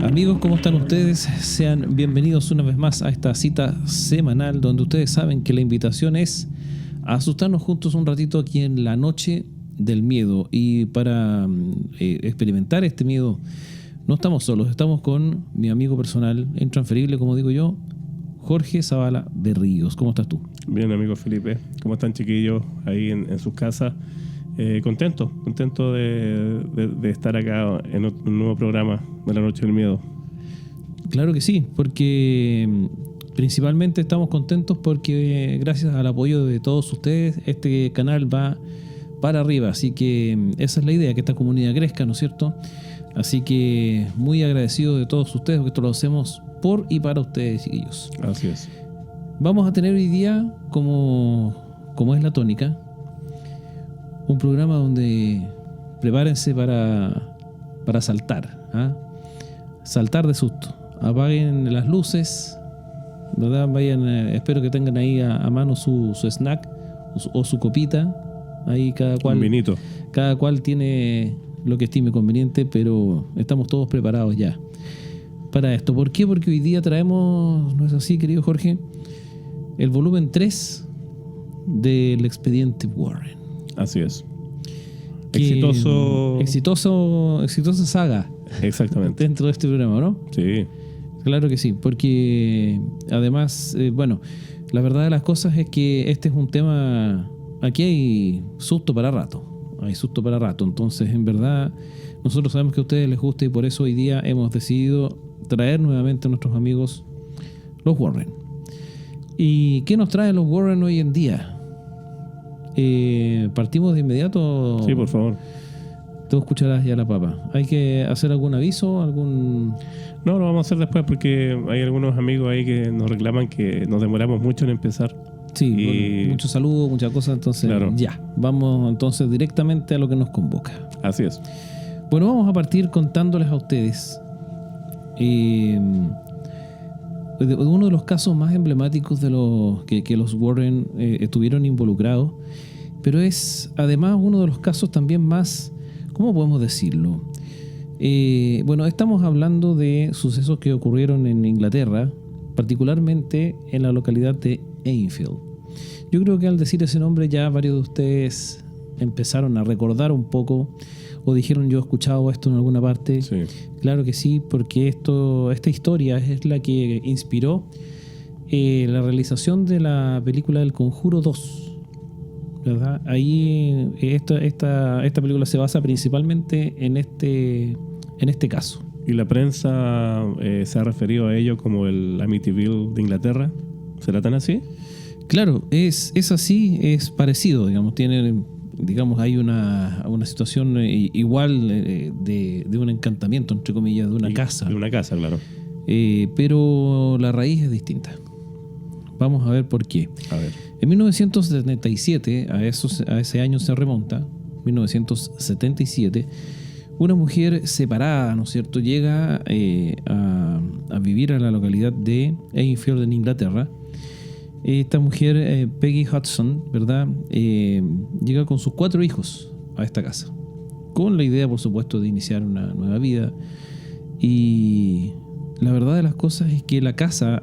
Amigos, ¿cómo están ustedes? Sean bienvenidos una vez más a esta cita semanal donde ustedes saben que la invitación es a asustarnos juntos un ratito aquí en la noche del miedo. Y para experimentar este miedo no estamos solos, estamos con mi amigo personal, intransferible, como digo yo, Jorge Zavala de Ríos. ¿Cómo estás tú? Bien, amigo Felipe. ¿Cómo están, chiquillos, ahí en sus casas? Contento de estar acá en un nuevo programa de la Noche del Miedo. Claro que sí, porque principalmente estamos contentos porque gracias al apoyo de todos ustedes este canal va para arriba, así que esa es la idea, que esta comunidad crezca, ¿no es cierto? Así que muy agradecido de todos ustedes, porque esto lo hacemos por y para ustedes, chiquillos. Así es. Vamos a tener hoy día, como es la tónica, un programa donde prepárense para saltar, ¿ah? Saltar de susto. Apaguen las luces, ¿verdad? Vayan, espero que tengan ahí a mano su snack o su copita. Ahí cada cual tiene lo que estime conveniente, pero estamos todos preparados ya para esto. ¿Por qué? Porque hoy día traemos, ¿no es así, querido Jorge? El volumen 3 del expediente Warren. Así es. Exitosa saga. Exactamente. Dentro de este programa, ¿no? Sí. Claro que sí, porque además, la verdad de las cosas es que este es un tema. Aquí hay susto para rato. Entonces, en verdad, nosotros sabemos que a ustedes les gusta y por eso hoy día hemos decidido traer nuevamente a nuestros amigos los Warren. ¿Y qué nos traen los Warren hoy en día? Partimos de inmediato. Sí, por favor. Tú escucharás ya la papa. ¿Hay que hacer algún aviso? No, lo vamos a hacer después porque hay algunos amigos ahí que nos reclaman que nos demoramos mucho en empezar. Sí, bueno, muchos saludos, muchas cosas, entonces claro. Ya, vamos entonces directamente a lo que nos convoca. Así es. Bueno, vamos a partir contándoles a ustedes de uno de los casos más emblemáticos de los que los Warren estuvieron involucrados, pero es además uno de los casos también más, ¿cómo podemos decirlo? Estamos hablando de sucesos que ocurrieron en Inglaterra, particularmente en la localidad de Enfield. Yo creo que al decir ese nombre ya varios de ustedes empezaron a recordar un poco o dijeron, yo he escuchado esto en alguna parte. Sí. Claro que sí, porque esta historia es la que inspiró la realización de la película del Conjuro 2, ¿verdad? Ahí esta película se basa principalmente en este caso. ¿Y la prensa se ha referido a ello como el Amityville de Inglaterra? ¿Será tan así? Claro, es así, es parecido, digamos, hay una situación igual de un encantamiento, entre comillas, de una casa. De una casa, claro. Pero la raíz es distinta. Vamos a ver por qué. A ver. En 1977, a ese año se remonta, 1977, una mujer separada, ¿no es cierto?, llega a vivir a la localidad de Enfield, en Inglaterra. Esta mujer, Peggy Hudson, ¿verdad?, llega con sus 4 hijos a esta casa, con la idea, por supuesto, de iniciar una nueva vida. Y la verdad de las cosas es que la casa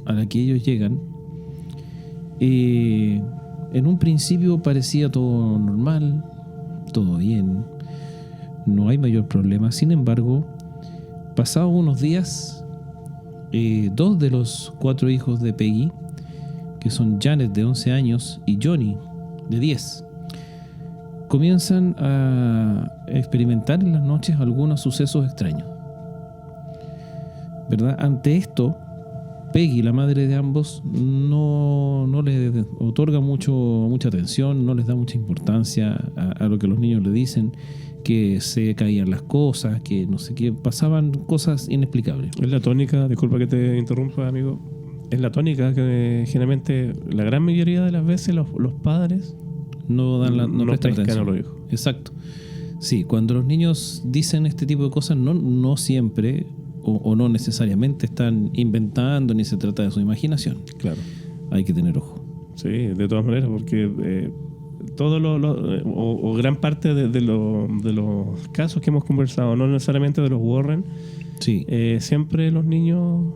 a la que ellos llegan, en un principio parecía todo normal, todo bien, no hay mayor problema. Sin embargo, pasados unos días, 2 de los 4 hijos de Peggy, que son Janet, de 11 años, y Johnny, de 10, comienzan a experimentar en las noches algunos sucesos extraños, ¿verdad? Ante esto, Peggy, la madre de ambos, no le otorga mucha atención, no les da mucha importancia a lo que los niños le dicen, que se caían las cosas, que no sé qué, pasaban cosas inexplicables. Es la tónica, disculpa que te interrumpa, amigo, es la tónica que generalmente la gran mayoría de las veces los padres no prestan atención a los hijos. Exacto. Sí, cuando los niños dicen este tipo de cosas, no siempre o no necesariamente están inventando, ni se trata de su imaginación. Claro. Hay que tener ojo. Sí, de todas maneras, porque gran parte de los casos que hemos conversado, no necesariamente de los Warren, Sí. Siempre los niños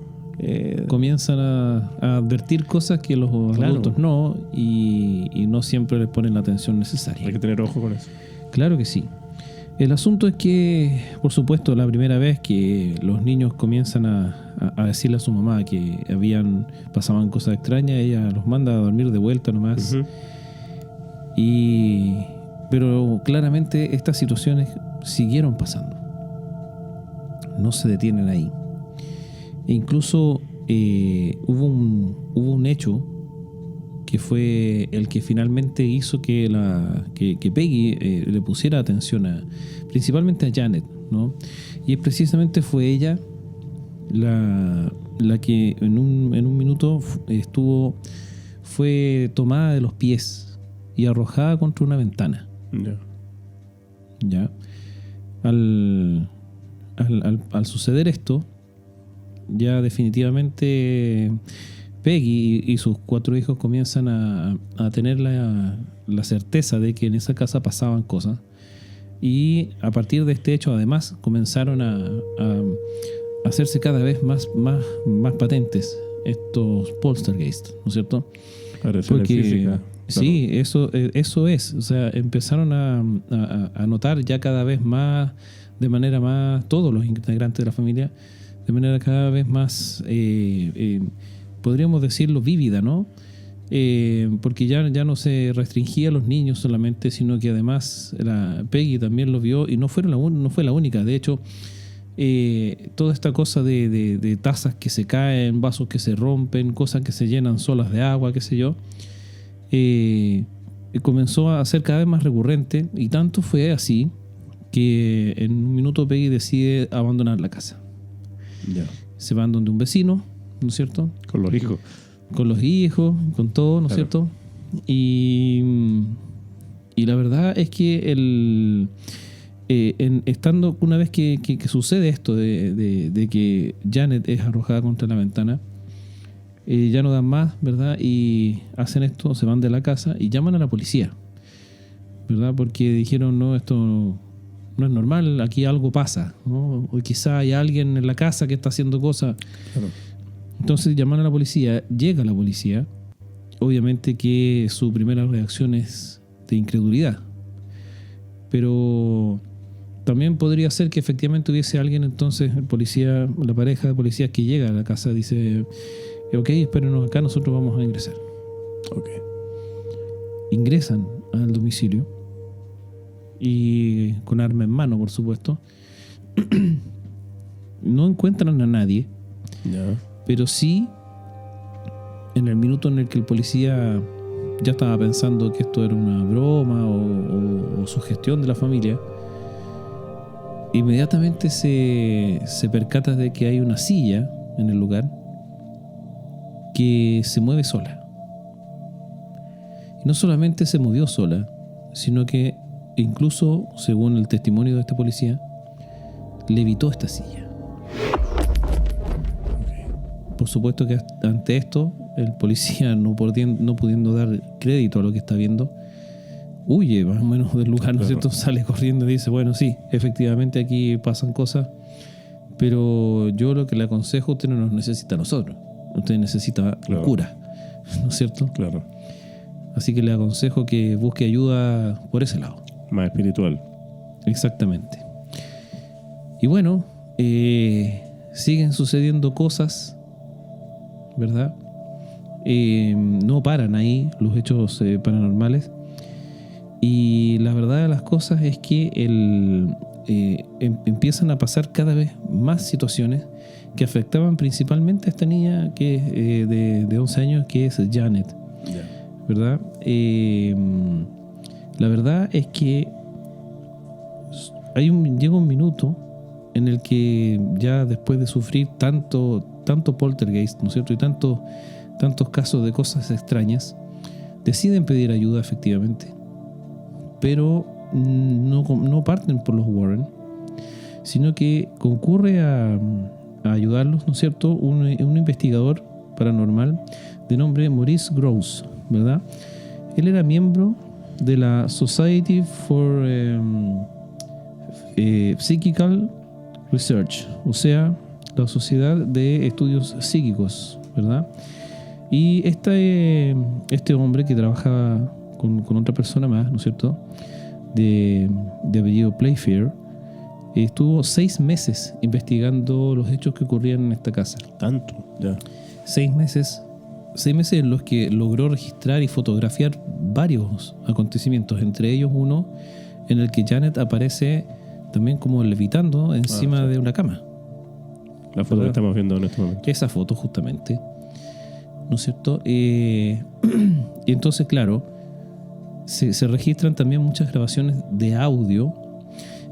Comienzan a advertir cosas que los Claro. adultos no, y no siempre les ponen la atención necesaria. hay que tener ojo con eso. Claro que sí. El asunto es que, por supuesto, la primera vez que los niños comienzan a decirle a su mamá que pasaban cosas extrañas, ella los manda a dormir de vuelta nomás. Ujú. Pero claramente estas situaciones siguieron pasando. No se detienen ahí. E incluso hubo un hecho que fue el que finalmente hizo que Peggy le pusiera atención principalmente a Janet, ¿no? Y precisamente fue ella la que en un minuto fue tomada de los pies y arrojada contra una ventana. Ya. ¿Ya? Al suceder esto, ya definitivamente Peggy y sus 4 hijos comienzan a tener la certeza de que en esa casa pasaban cosas, y a partir de este hecho además comenzaron a hacerse cada vez más patentes estos poltergeist, ¿no es cierto? Agresiones físicas. Sí, eso es. O sea, empezaron a notar ya cada vez más, de manera más, todos los integrantes de la familia, de manera cada vez más, podríamos decirlo, vívida, ¿no? Porque ya no se restringía a los niños solamente, sino que además Peggy también lo vio, y no fue la única. De hecho, toda esta cosa de tazas que se caen, vasos que se rompen, cosas que se llenan solas de agua, qué sé yo, comenzó a ser cada vez más recurrente, y tanto fue así que en un minuto Peggy decide abandonar la casa. Ya. Se van donde un vecino, ¿no es cierto? Con los hijos. Con los hijos, con todo, ¿no es Claro. cierto? Y la verdad es que estando una vez que sucede esto de que Janet es arrojada contra la ventana, ya no dan más, ¿verdad? Y hacen esto, se van de la casa y llaman a la policía, ¿verdad? Porque dijeron, no, esto no es normal, aquí algo pasa, ¿no? O quizá hay alguien en la casa que está haciendo cosas. Claro. Entonces llaman a la policía, llega la policía, obviamente que su primera reacción es de incredulidad, pero también podría ser que efectivamente hubiese alguien. Entonces la pareja de policías que llega a la casa dice, ok, espérenos acá, nosotros vamos a ingresar. Ok. Ingresan al domicilio y con arma en mano, por supuesto. No encuentran a nadie, Ya. pero sí, en el minuto en el que el policía ya estaba pensando que esto era una broma o sugestión de la familia, inmediatamente se percata de que hay una silla en el lugar que se mueve sola. Y no solamente se movió sola, sino que incluso, según el testimonio de este policía, levitó esta silla. Por supuesto que ante esto, el policía, no pudiendo dar crédito a lo que está viendo, huye más o menos del lugar, ¿no es cierto? Sale corriendo y dice, bueno, sí, efectivamente aquí pasan cosas, pero yo lo que le aconsejo, usted no nos necesita a nosotros, usted necesita Claro. cura, ¿no es cierto? Claro. Así que le aconsejo que busque ayuda por ese lado. Más espiritual. Exactamente. Y bueno, siguen sucediendo cosas, ¿verdad? No paran ahí los hechos paranormales. Y la verdad de las cosas es que empiezan a pasar cada vez más situaciones que afectaban principalmente a esta niña que es de 11 años, que es Janet, Ya. ¿verdad? La verdad es que llega un minuto en el que ya después de sufrir tanto poltergeist, ¿no es cierto? Y tantos casos de cosas extrañas, deciden pedir ayuda efectivamente, pero no parten por los Warren, sino que concurre a ayudarlos, ¿no es cierto?, un investigador paranormal de nombre Maurice Grosse, ¿verdad? Él era miembro de la Society for Psychical Research, o sea, la Sociedad de Estudios Psíquicos, ¿verdad? Y este hombre que trabajaba con otra persona más, ¿no es cierto?, de apellido Playfair, estuvo 6 meses investigando los hechos que ocurrían en esta casa. Tanto, ya. 6 meses en los que logró registrar y fotografiar varios acontecimientos, entre ellos uno en el que Janet aparece también como levitando encima sí. de una cama. La foto que estamos viendo en este momento. Esa foto justamente, ¿no es cierto? Y entonces, claro, se registran también muchas grabaciones de audio,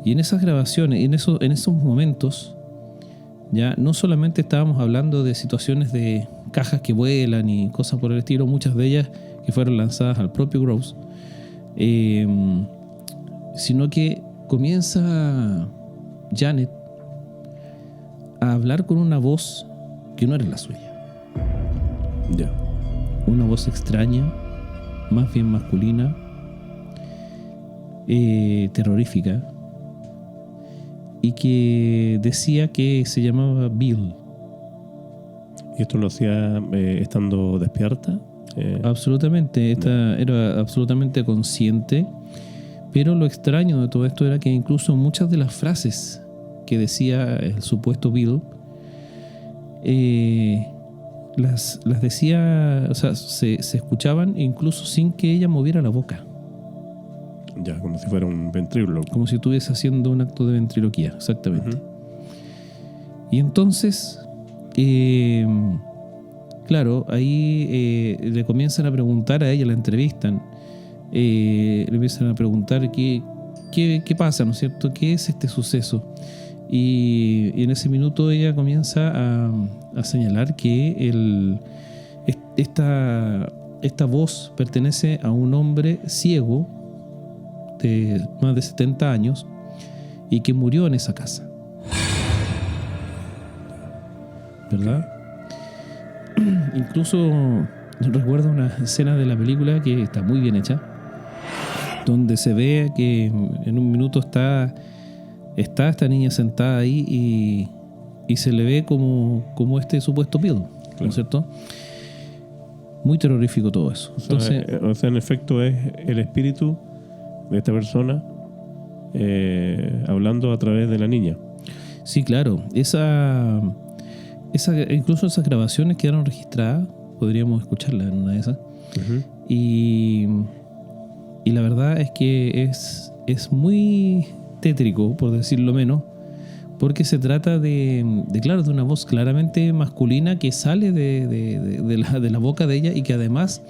y en esas grabaciones, en esos momentos, ya no solamente estábamos hablando de situaciones de cajas que vuelan y cosas por el estilo, muchas de ellas que fueron lanzadas al propio Groves, sino que comienza Janet a hablar con una voz que no era la suya. Ya. Una voz extraña, más bien masculina, terrorífica, y que decía que se llamaba Bill. ¿Y esto lo hacía estando despierta? Absolutamente, era absolutamente consciente, pero lo extraño de todo esto era que incluso muchas de las frases que decía el supuesto Bill las decía, o sea, se escuchaban incluso sin que ella moviera la boca. Ya, como si fuera un ventríloco. Como si estuviese haciendo un acto de ventriloquía, exactamente. Uh-huh. Y entonces, claro, ahí le comienzan a preguntar a ella, la entrevistan, le empiezan a preguntar qué pasa, ¿no es cierto? ¿Qué es este suceso? Y en ese minuto ella comienza a señalar que esta voz pertenece a un hombre ciego de más de 70 años y que murió en esa casa, ¿verdad? Incluso recuerdo una escena de la película que está muy bien hecha, donde se ve que en un minuto está esta niña sentada ahí y se le ve como este supuesto Bill, ¿no es cierto? Muy terrorífico todo eso. Entonces, o sea, en efecto es el espíritu de esta persona hablando a través de la niña. Sí, claro. Incluso esas grabaciones quedaron registradas. Podríamos escucharlas en una de esas. Uh-huh. Y la verdad es que es muy tétrico, por decirlo menos, porque se trata de una voz claramente masculina que sale de la boca de ella, y que además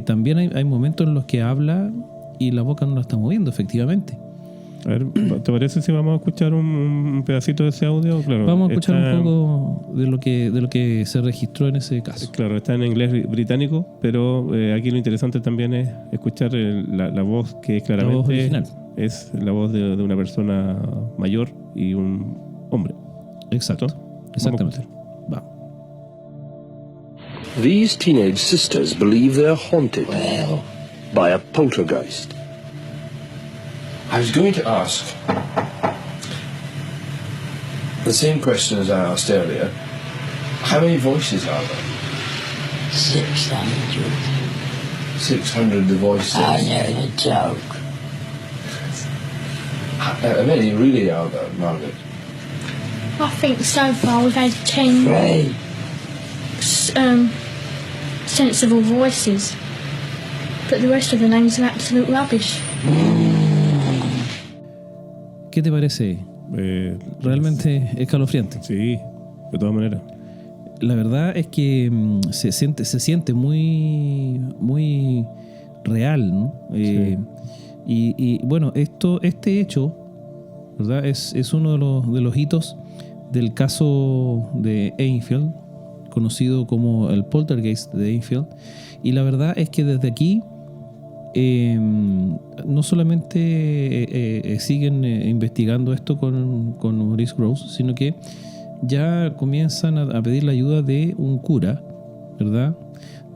también hay momentos en los que habla y la boca no la está moviendo, efectivamente. A ver, ¿te parece si vamos a escuchar un pedacito de ese audio? Claro, vamos a escuchar un poco de lo que se registró en ese caso. Claro, está en inglés británico, pero aquí lo interesante también es escuchar la voz, que claramente la voz original. Es la voz de una persona mayor y un hombre. Exacto. Exactamente. Va. These teenage sisters believe they're haunted by a poltergeist. I was going to ask the same question as I asked earlier. How many voices are there? 600. 600 the voices. I know the joke. How many really are there, Margaret? I think so far we've had 10 Three. Sensible voices, but the rest of the names are absolute rubbish. ¿Qué te parece? Realmente escalofriante. Sí, de todas maneras. La verdad es que se siente muy, muy real, ¿no? Sí. Y bueno, este hecho, ¿verdad? Es uno de los hitos del caso de Enfield, conocido como el poltergeist de Enfield. Y la verdad es que desde aquí no solamente siguen investigando esto con Maurice Groves, sino que ya comienzan a pedir la ayuda de un cura, ¿verdad?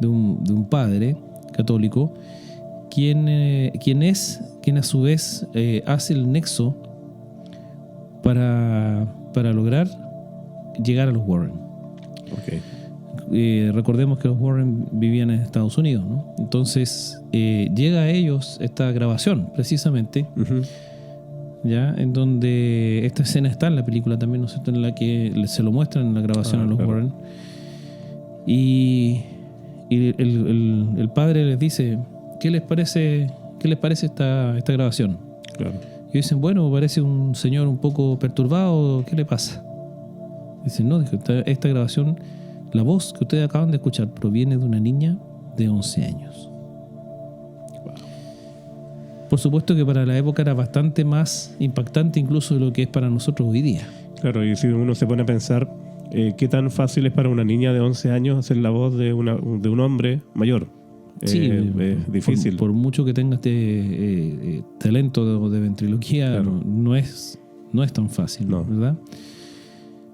De un padre católico, quien a su vez hace el nexo para lograr llegar a los Warren. Ok. Recordemos que los Warren vivían en Estados Unidos, ¿no? Entonces llega a ellos esta grabación, precisamente, Ujú. ya en donde esta escena está en la película también, ¿no es cierto?, en la que se lo muestran en la grabación a los claro. Warren. Y el padre les dice, ¿qué les parece esta grabación? Claro. Y dicen, bueno, parece un señor un poco perturbado, ¿qué le pasa? Dicen, no, dijo, esta grabación, la voz que ustedes acaban de escuchar proviene de una niña de 11 años. Por supuesto que para la época era bastante más impactante incluso de lo que es para nosotros hoy día. Claro, y si uno se pone a pensar qué tan fácil es para una niña de 11 años hacer la voz de un hombre mayor. Sí, Es difícil. Por mucho que tengas talento de ventriloquía, Claro. no es tan fácil, No. ¿verdad?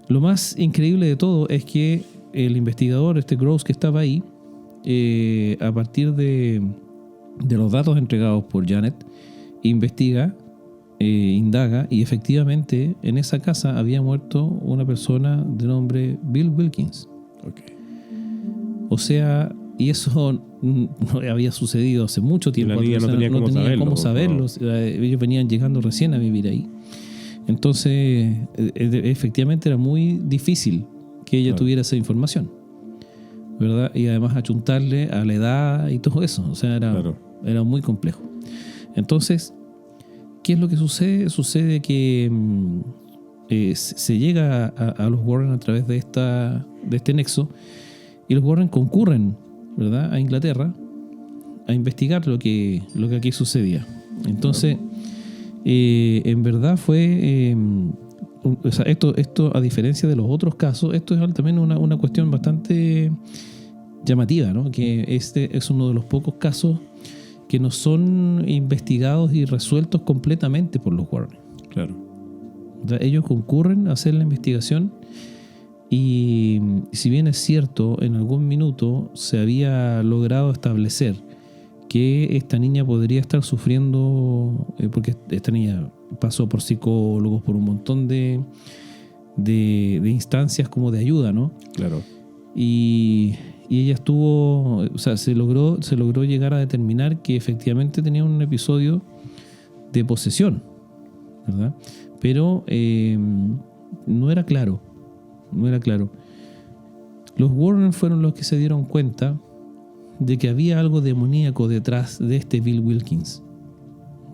Lo más increíble de todo es que el investigador, Gross, que estaba ahí, a partir de los datos entregados por Janet, investiga, indaga, y efectivamente en esa casa había muerto una persona de nombre Bill Wilkins. Ok. O sea, y eso no había sucedido hace mucho tiempo. La niña no tenía cómo saberlo. O sea, ellos venían llegando recién a vivir ahí. Entonces, efectivamente era muy difícil que ella Claro. tuviera esa información, ¿verdad? Y además achuntarle a la edad y todo eso. O sea, Claro. era muy complejo. Entonces, ¿qué es lo que sucede? Sucede que se llega a los Warren a través de este nexo, y los Warren concurren, ¿verdad?, a Inglaterra a investigar lo que aquí sucedía. Entonces, en verdad fue o sea, esto a diferencia de los otros casos, esto es también una cuestión bastante llamativa, ¿no? Que este es uno de los pocos casos que no son investigados y resueltos completamente por los Warren. Claro. O sea, ellos concurren a hacer la investigación, y si bien es cierto, en algún minuto se había logrado establecer que esta niña podría estar sufriendo, porque esta niña pasó por psicólogos, por un montón de instancias como de ayuda, ¿no? Claro. Y ella estuvo, o sea, se logró llegar a determinar que efectivamente tenía un episodio de posesión, ¿verdad? Pero no era claro. Los Warren fueron los que se dieron cuenta de que había algo demoníaco detrás de este Bill Wilkins,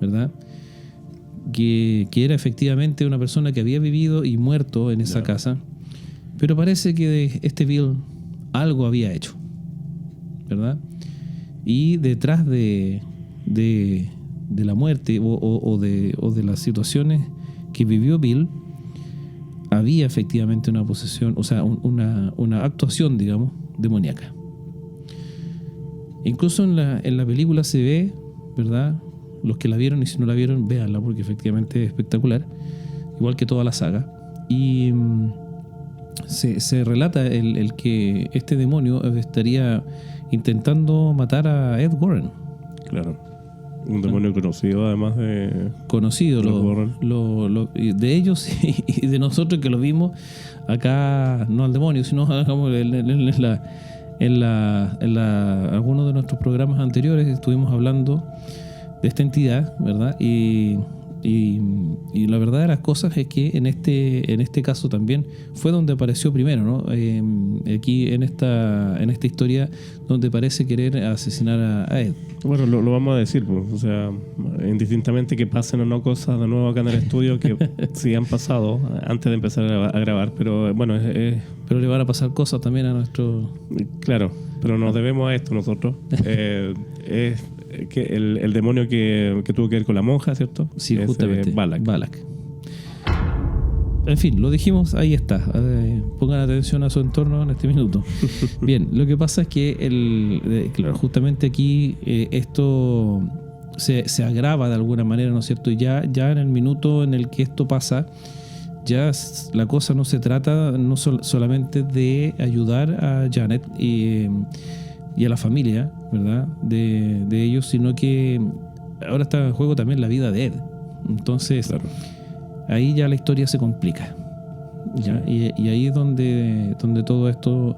¿verdad? Que era efectivamente una persona que había vivido y muerto en esa casa, pero parece que de este Bill algo había hecho, ¿verdad? Y detrás de la muerte o de las situaciones que vivió Bill, había efectivamente una posesión, o sea, una actuación, digamos, demoníaca. Incluso en la película se ve, ¿verdad? Los que la vieron, y si no la vieron, véanla, porque efectivamente es espectacular, igual que toda la saga. Y se relata el que este demonio estaría intentando matar a Ed Warren. Claro. Un demonio conocido, además de... Conocido, los Warren. de ellos y de nosotros que lo vimos acá, no al demonio, sino como en algunos de nuestros programas anteriores estuvimos hablando de esta entidad, ¿verdad? Y la verdad de las cosas es que en este caso también fue donde apareció primero, ¿no? Aquí en esta historia donde parece querer asesinar a Ed. Bueno, lo vamos a decir, pues. O sea, indistintamente que pasen o no cosas de nuevo acá en el estudio, que sí han pasado antes de empezar a grabar, pero bueno, pero le van a pasar cosas también a nuestro... Claro, pero nos debemos a esto nosotros. Es que el demonio que tuvo que ver con la monja, ¿cierto? Sí, es, justamente. Balak. En fin, lo dijimos, ahí está. Pongan atención a su entorno en este minuto. Bien, lo que pasa es que claro, justamente aquí esto se agrava de alguna manera, ¿no es cierto? Y ya en el minuto en el que esto pasa, ya la cosa no se trata solamente de ayudar a Janet y a la familia, ¿verdad? De ellos, sino que ahora está en juego también la vida de Ed. Entonces, Claro. ahí ya la historia se complica. ¿Ya? Y ahí es donde todo esto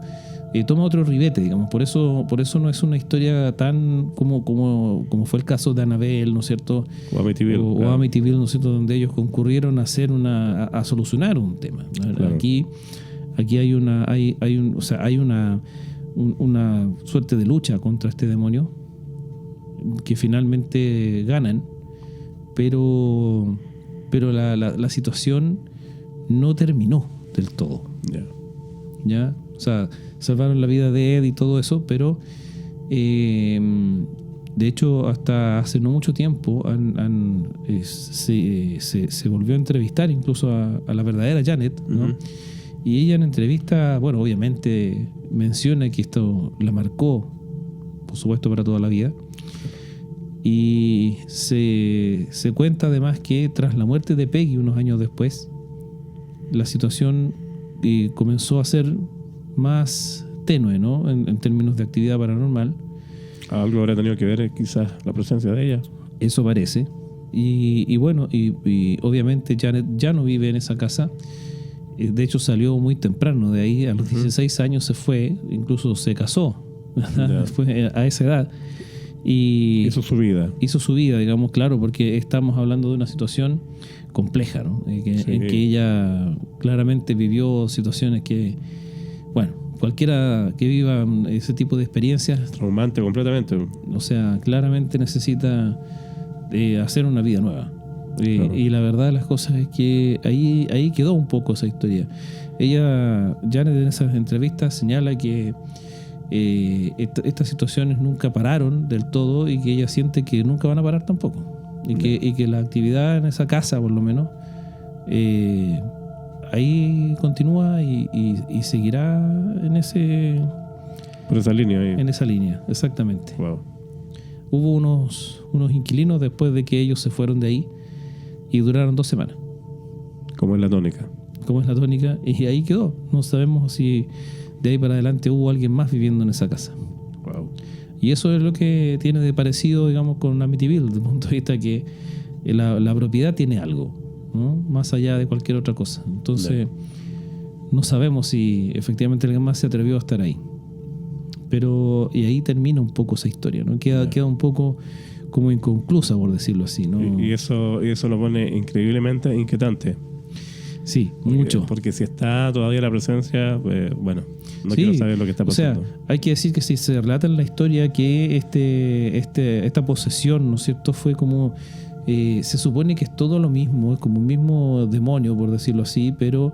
toma otro ribete, digamos. Por eso no es una historia tan como fue el caso de Annabelle, ¿no es cierto? O Amityville. O Amityville, ¿no es cierto? Donde ellos concurrieron a solucionar un tema. Claro. Aquí hay una suerte de lucha contra este demonio que finalmente ganan, pero la situación no terminó del todo. ¿Ya? O sea, salvaron la vida de Ed y todo eso, pero de hecho hasta hace no mucho tiempo se volvió a entrevistar incluso a la verdadera Janet, ¿no? Uh-huh. Y ella en entrevista, bueno, obviamente menciona que esto la marcó, por supuesto, para toda la vida. Y se cuenta además que tras la muerte de Peggy unos años después, la situación comenzó a ser más tenue, ¿no? En términos de actividad paranormal. Algo habrá tenido que ver quizás la presencia de ella. Eso parece. Y bueno, y obviamente Janet ya no vive en esa casa. De hecho salió muy temprano de ahí. A los 16 años se fue. Incluso se casó después, a esa edad. Y hizo su vida, digamos, claro, porque estamos hablando de una situación compleja, ¿no? En que ella claramente vivió situaciones que, bueno, cualquiera que viva ese tipo de experiencias, traumante completamente. O sea, claramente necesita hacer una vida nueva. Claro. Y la verdad de las cosas es que ahí quedó un poco esa historia. Ella, Janet, en esas entrevistas señala que estas situaciones nunca pararon del todo y que ella siente que nunca van a parar tampoco. Y que la actividad en esa casa, por lo menos, ahí continúa y seguirá por esa línea ahí. En esa línea, exactamente. Wow. Hubo unos inquilinos después de que ellos se fueron de ahí y duraron 2 semanas. Como es la tónica. Y ahí quedó. No sabemos si de ahí para adelante hubo alguien más viviendo en esa casa. Wow. Y eso es lo que tiene de parecido, digamos, con Amityville, desde el punto de vista que la propiedad tiene algo, ¿no? Más allá de cualquier otra cosa. Entonces, no sabemos si efectivamente alguien más se atrevió a estar ahí. Pero, y ahí termina un poco esa historia, ¿no? Queda un poco como inconclusa, por decirlo así, ¿no? Y eso lo pone increíblemente inquietante. Sí, mucho. Porque si está todavía la presencia, pues, bueno, no quiero saber lo que está pasando. O sea, hay que decir que si se relata en la historia que esta posesión, ¿no es cierto?, fue como... se supone que es todo lo mismo, es como un mismo demonio, por decirlo así, pero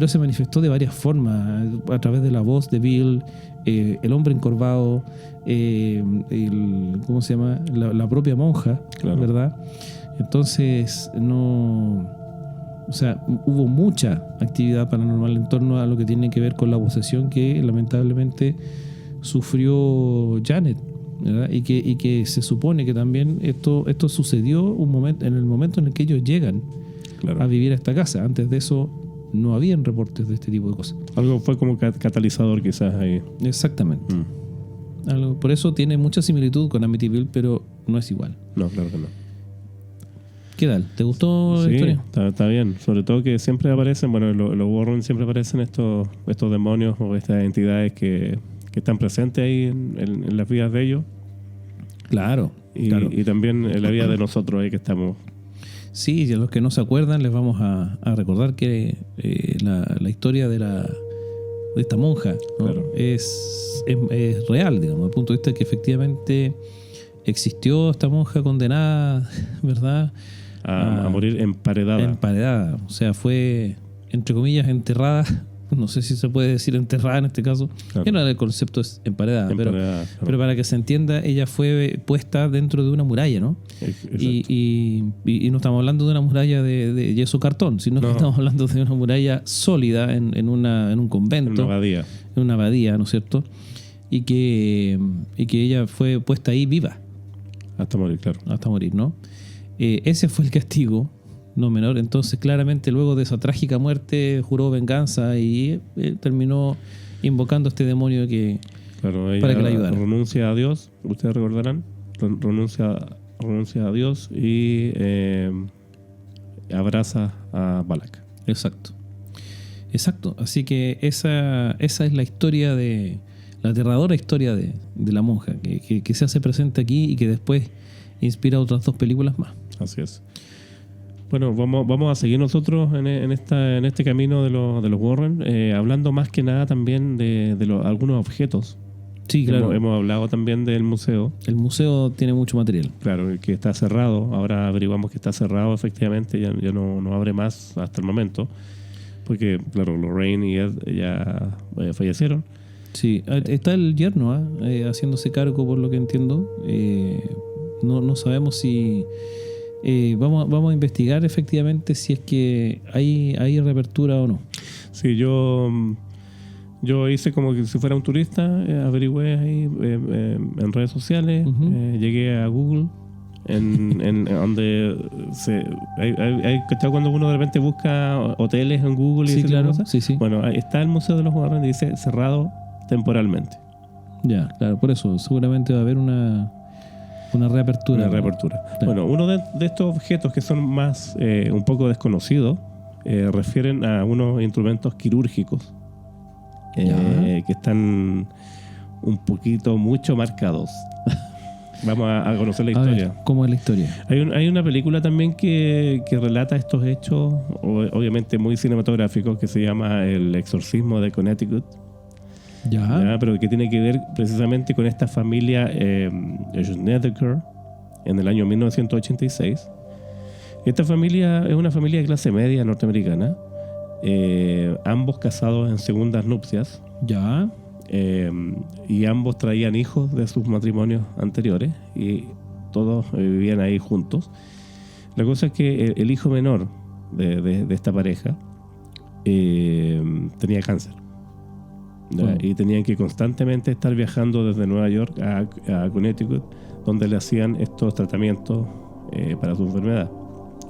se manifestó de varias formas, a través de la voz de Bill, el hombre encorvado, ¿cómo se llama?, la propia monja, claro, ¿verdad? Entonces, o sea, hubo mucha actividad paranormal en torno a lo que tiene que ver con la posesión que lamentablemente sufrió Janet, ¿verdad? Y que se supone que también esto sucedió en el momento en el que ellos llegan, claro, a vivir a esta casa. Antes de eso no habían reportes de este tipo de cosas. Algo fue como catalizador quizás ahí. Exactamente. Por eso tiene mucha similitud con Amityville, pero no es igual. No, claro que no. ¿Qué tal? ¿Te gustó la historia? Está bien. Sobre todo que siempre aparecen, bueno, los Warren siempre aparecen estos demonios o estas entidades que están presentes ahí en las vidas de ellos. Claro. Y también en la vida de nosotros ahí que estamos. Sí, y a los que no se acuerdan les vamos a recordar que la historia de esta monja, ¿no?, claro, es real, digamos, desde el punto de vista de que efectivamente existió esta monja condenada, ¿verdad?, a morir emparedada. O sea, fue, entre comillas, enterrada. No sé si se puede decir enterrada en este caso. Claro. El concepto es emparedada. Pero para que se entienda, ella fue puesta dentro de una muralla, ¿no? Y no estamos hablando de una muralla de yeso cartón, sino que estamos hablando de una muralla sólida en un convento. En una abadía, ¿no es cierto? Y que ella fue puesta ahí viva. Hasta morir, claro. Hasta morir, ¿no? Ese fue el castigo, no menor. Entonces, claramente, luego de esa trágica muerte, juró venganza y terminó invocando a este demonio para que la ayudara. Renuncia a Dios, ustedes recordarán, renuncia a Dios y abraza a Balak. Exacto. Así que esa es la historia la aterradora historia de la monja, que se hace presente aquí y que después inspira otras 2 películas más. Así es. Bueno, vamos a seguir nosotros en este camino de los Warren, hablando más que nada también de algunos objetos. Sí, claro. Hemos hablado también del museo. El museo tiene mucho material. Claro, que está cerrado. Ahora averiguamos que está cerrado, efectivamente. Ya no abre más hasta el momento. Porque, claro, Lorraine y Ed ya fallecieron. Sí, está el yerno haciéndose cargo, por lo que entiendo. No sabemos si... vamos a investigar efectivamente si es que hay reapertura o no. Sí, yo hice como que si fuera un turista, averigüé ahí en redes sociales, llegué a Google, en donde ¿cachai? Cuando uno de repente busca hoteles en Google y sí, ese claro, tipo de cosas? sí. Bueno, ahí está el Museo de los Warren y dice cerrado temporalmente. Ya, claro, por eso seguramente va a haber una reapertura. Una reapertura. Claro. Bueno, uno de estos objetos que son más un poco desconocidos refieren a unos instrumentos quirúrgicos que están un poquito mucho marcados. Vamos a conocer la historia. A ver, ¿cómo es la historia? Hay una película también que relata estos hechos, obviamente muy cinematográficos, que se llama El exorcismo de Connecticut. Ya. Pero que tiene que ver precisamente con esta familia Snedeker en el año 1986. Esta familia es una familia de clase media norteamericana, ambos casados en segundas nupcias. Ya. Y ambos traían hijos de sus matrimonios anteriores y todos vivían ahí juntos. La cosa es que el hijo menor de esta pareja tenía cáncer. Y tenían que constantemente estar viajando desde Nueva York a Connecticut, donde le hacían estos tratamientos para su enfermedad.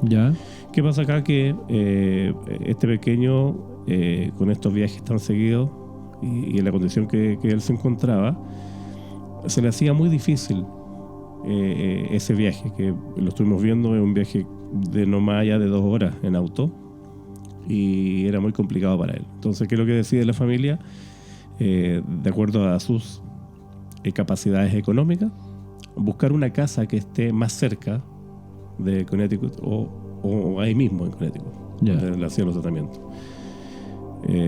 Ya. ¿Qué pasa acá? Que este pequeño, con estos viajes tan seguidos y en la condición que él se encontraba, se le hacía muy difícil ese viaje, que lo estuvimos viendo, es un viaje de no más allá de 2 horas en auto, y era muy complicado para él. Entonces, ¿qué es lo que decide la familia? De acuerdo a sus capacidades económicas, buscar una casa que esté más cerca de Connecticut o ahí mismo en Connecticut, donde le hacían los tratamientos.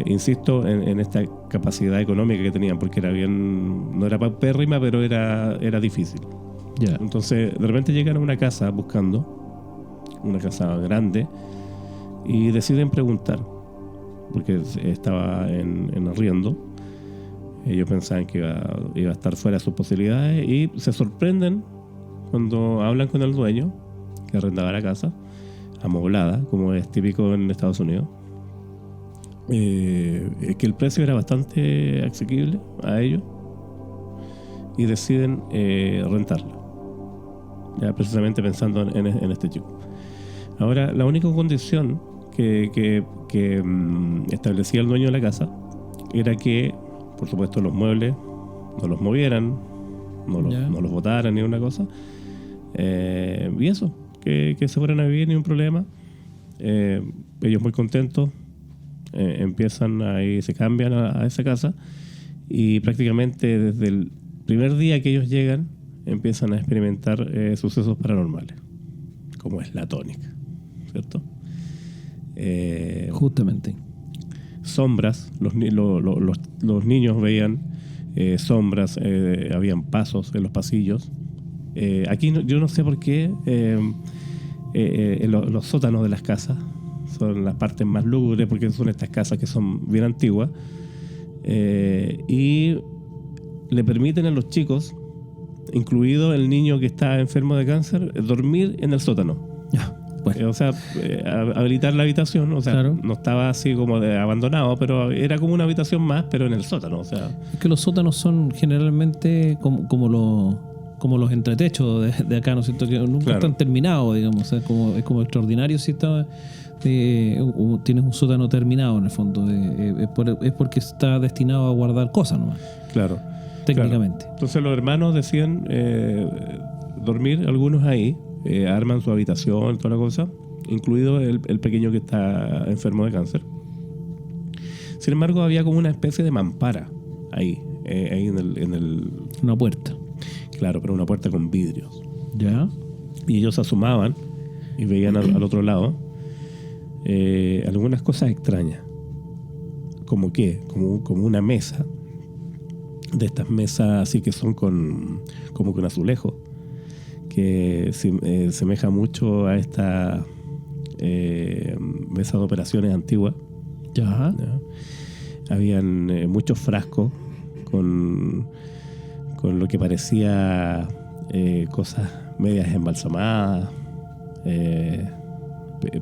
Insisto en esta capacidad económica que tenían, porque no era paupérrima, pero era difícil. Entonces, de repente llegan a una casa buscando una casa grande y deciden preguntar, porque estaba en arriendo. Ellos pensaban que iba a estar fuera de sus posibilidades y se sorprenden cuando hablan con el dueño que arrendaba la casa, amoblada, como es típico en Estados Unidos, que el precio era bastante asequible a ellos y deciden rentarla, ya precisamente pensando en este chico. Ahora, la única condición que establecía el dueño de la casa era que, por supuesto, los muebles no los movieran, no los botaran ni una cosa, y eso, que se fueran a vivir, ni un problema. Ellos muy contentos empiezan ahí, se cambian a esa casa, y prácticamente desde el primer día que ellos llegan empiezan a experimentar sucesos paranormales, como es la tónica, ¿cierto? Justamente. Sombras, los niños veían sombras, habían pasos en los pasillos. Aquí yo no sé por qué los sótanos de las casas son las partes más lúgubres, porque son estas casas que son bien antiguas, y le permiten a los chicos, incluido el niño que está enfermo de cáncer, dormir en el sótano. Bueno. O sea, habilitar la habitación, o sea, claro, no estaba así como abandonado, pero era como una habitación más, pero en el sótano, o sea. Es que los sótanos son generalmente como los entretechos de acá, ¿no es cierto? Que nunca están terminados, digamos. O sea, es como extraordinario si tienes un sótano terminado, en el fondo. Es porque está destinado a guardar cosas nomás. Claro. Técnicamente. Claro. Entonces los hermanos deciden dormir, algunos ahí. Arman su habitación, toda la cosa, incluido el pequeño que está enfermo de cáncer. Sin embargo, había como una especie de mampara ahí en el... Una puerta. Claro, pero una puerta con vidrios. ¿Ya? Y ellos asomaban y veían al otro lado algunas cosas extrañas. ¿Como qué? Como una mesa. De estas mesas así que son como con azulejo. Que semeja mucho a esta mesa de operaciones antigua. Ya. ¿Ya? Habían muchos frascos con lo que parecía cosas medias embalsamadas,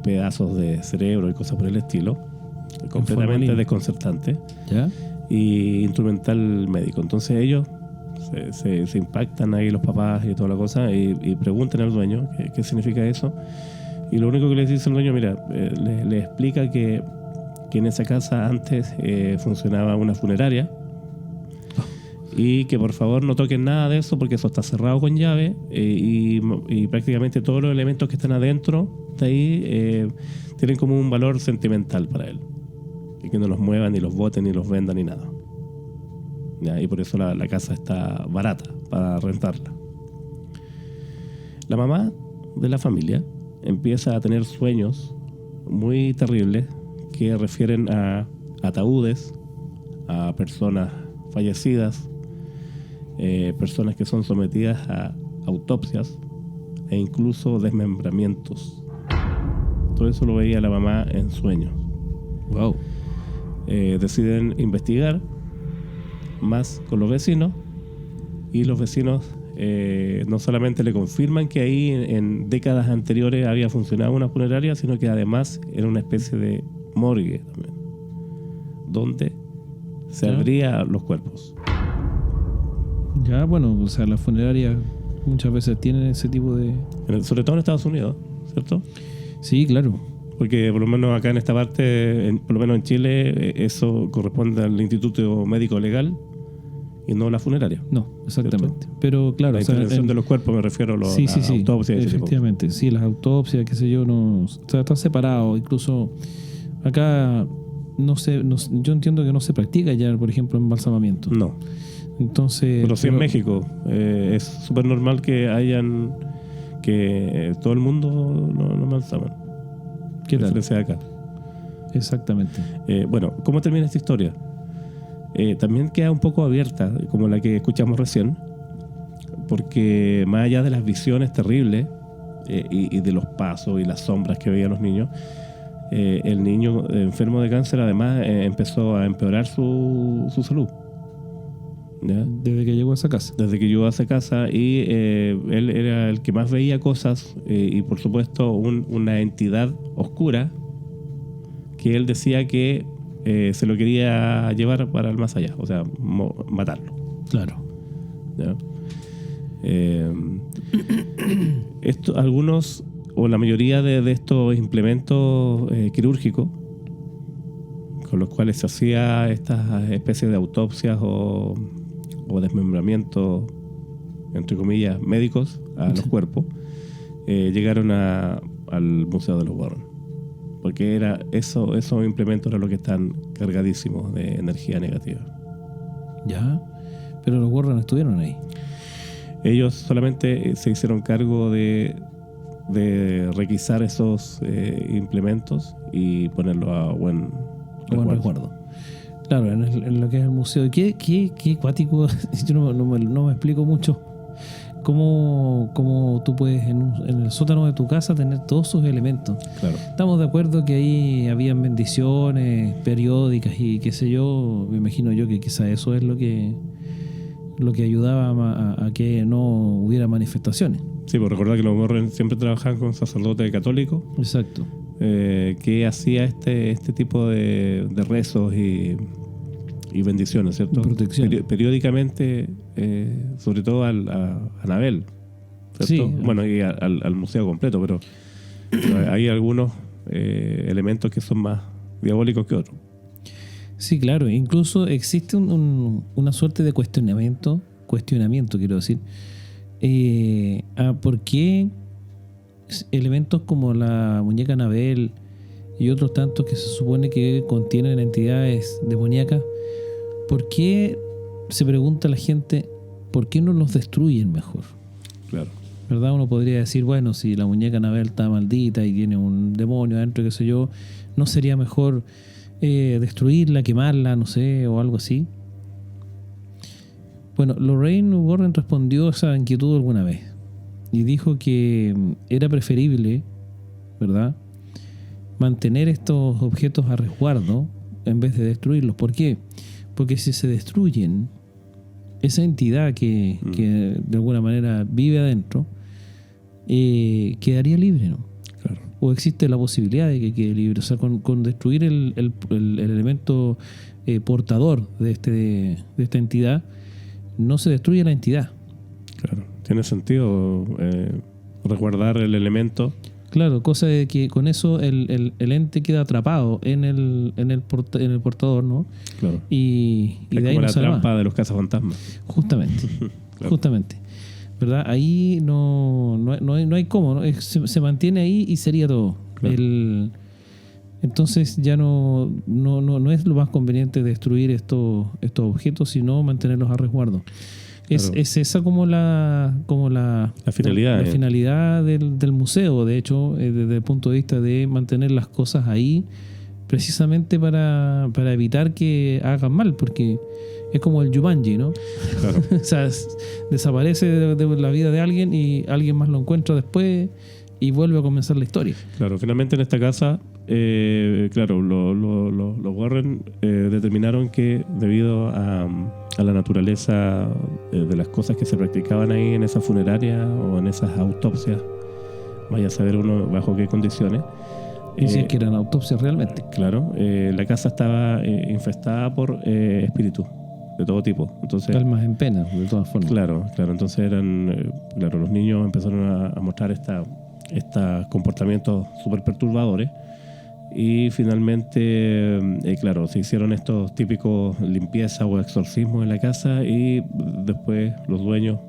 pedazos de cerebro y cosas por el estilo, completamente formalina. Desconcertante, ¿Ya? y instrumental médico. Entonces ellos se impactan ahí, los papás y toda la cosa, y preguntan al dueño qué significa eso. Y lo único que les dice el dueño, mira, le explica que en esa casa antes funcionaba una funeraria y que por favor no toquen nada de eso porque eso está cerrado con llave, y prácticamente todos los elementos que están adentro de ahí tienen como un valor sentimental para él, y que no los muevan, ni los boten, ni los vendan, ni nada. ¿Ya? Y por eso la casa está barata para rentarla. La mamá de la familia empieza a tener sueños muy terribles que refieren a ataúdes, a personas fallecidas, personas que son sometidas a autopsias e incluso desmembramientos. Todo eso lo veía la mamá en sueños. Wow. Deciden investigar más con los vecinos, y los vecinos no solamente le confirman que ahí en décadas anteriores había funcionado una funeraria, sino que además era una especie de morgue también, donde se abrían los cuerpos. Ya, bueno, o sea, las funerarias muchas veces tienen ese tipo de... Sobre todo en Estados Unidos, ¿cierto? Sí, claro. Porque por lo menos acá en esta parte, por lo menos en Chile, eso corresponde al Instituto Médico Legal y no a la funeraria. No, exactamente. ¿Cierto? Pero claro, La intervención de los cuerpos, me refiero a las autopsias. Efectivamente, sí, las autopsias, qué sé yo, no, o sea, están separados. Incluso acá no sé, yo entiendo que no se practica ya, por ejemplo, embalsamamiento. No. Entonces, Pero sí en México es súper normal que todo el mundo lo embalsaman. ¿qué tal? Sea acá. Exactamente. Bueno, ¿cómo termina esta historia? También queda un poco abierta, como la que escuchamos recién, porque más allá de las visiones terribles y de los pasos y las sombras que veían los niños, el niño enfermo de cáncer además empezó a empeorar su salud. ¿Ya? Desde que llegó a esa casa. Desde que llegó a esa casa, y él era el que más veía cosas, y por supuesto una entidad oscura que él decía que se lo quería llevar para el más allá, o sea, matarlo. Claro. ¿Ya? Algunos o la mayoría de estos implementos quirúrgicos con los cuales se hacía estas especies de autopsias o desmembramientos, entre comillas, médicos a los cuerpos, llegaron al Museo de los Warren, porque esos implementos eran los que están cargadísimos de energía negativa. Ya, pero los Warren estuvieron ahí. Ellos solamente se hicieron cargo de requisar esos implementos y ponerlos a buen recuerdo. Claro, en lo que es el museo. ¿Qué cuático? Yo no me explico mucho. ¿Cómo tú puedes en el sótano de tu casa tener todos esos elementos? Claro. Estamos de acuerdo que ahí habían bendiciones periódicas y qué sé yo. Me imagino yo que quizás eso es lo que ayudaba a que no hubiera manifestaciones. Sí, pues recordar que los Warren siempre trabajaban con sacerdotes católicos. Exacto. Que hacía este tipo de rezos y bendiciones, ¿cierto? Protección. Periódicamente, sobre todo a Anabel, ¿cierto? Sí. Bueno, y al museo completo, pero hay algunos elementos que son más diabólicos que otros. Sí, claro. Incluso existe una suerte de cuestionamiento quiero decir, a por qué elementos como la muñeca Annabelle y otros tantos que se supone que contienen entidades demoníacas, ¿por qué, se pregunta la gente, por qué no los destruyen mejor? Claro. ¿Verdad? Uno podría decir, bueno, si la muñeca Annabelle está maldita y tiene un demonio adentro, qué sé yo, ¿no sería mejor destruirla, quemarla, no sé, o algo así? Bueno, Lorraine Warren respondió a esa inquietud alguna vez y dijo que era preferible, ¿verdad?, mantener estos objetos a resguardo en vez de destruirlos. ¿Por qué? Porque si se destruyen, esa entidad que de alguna manera vive adentro quedaría libre, ¿no? Claro. O existe la posibilidad de que quede libre. O sea, con destruir el elemento portador de esta entidad, no se destruye la entidad. Claro. Tiene sentido resguardar el elemento. Claro, cosa de que con eso el ente queda atrapado en el portador, ¿no? Claro. Y Es de ahí como no la sale más. trampa de los cazafantasmas. Justamente, Claro. justamente. ¿Verdad? Ahí no hay cómo, ¿no? Se mantiene ahí y sería todo. Claro. Entonces ya no es lo más conveniente destruir estos objetos, sino mantenerlos a resguardo. Claro. Es esa como la finalidad, la finalidad del museo, de hecho, desde el punto de vista de mantener las cosas ahí, precisamente para evitar que hagan mal, porque es como el Jumanji, ¿no? Claro. O sea, desaparece de la vida de alguien y alguien más lo encuentra después y vuelve a comenzar la historia. Claro, finalmente en esta casa, claro, los Warren determinaron que debido a la naturaleza de las cosas que se practicaban ahí en esa funeraria o en esas autopsias, vaya a saber uno bajo qué condiciones. Y si es que eran autopsias realmente. Claro, la casa estaba infestada por espíritus de todo tipo. Entonces, Almas en pena, de todas formas. claro, entonces eran, los niños empezaron a mostrar estos comportamientos súper perturbadores y finalmente, claro, se hicieron estos típicos limpiezas o exorcismos en la casa y después los dueños,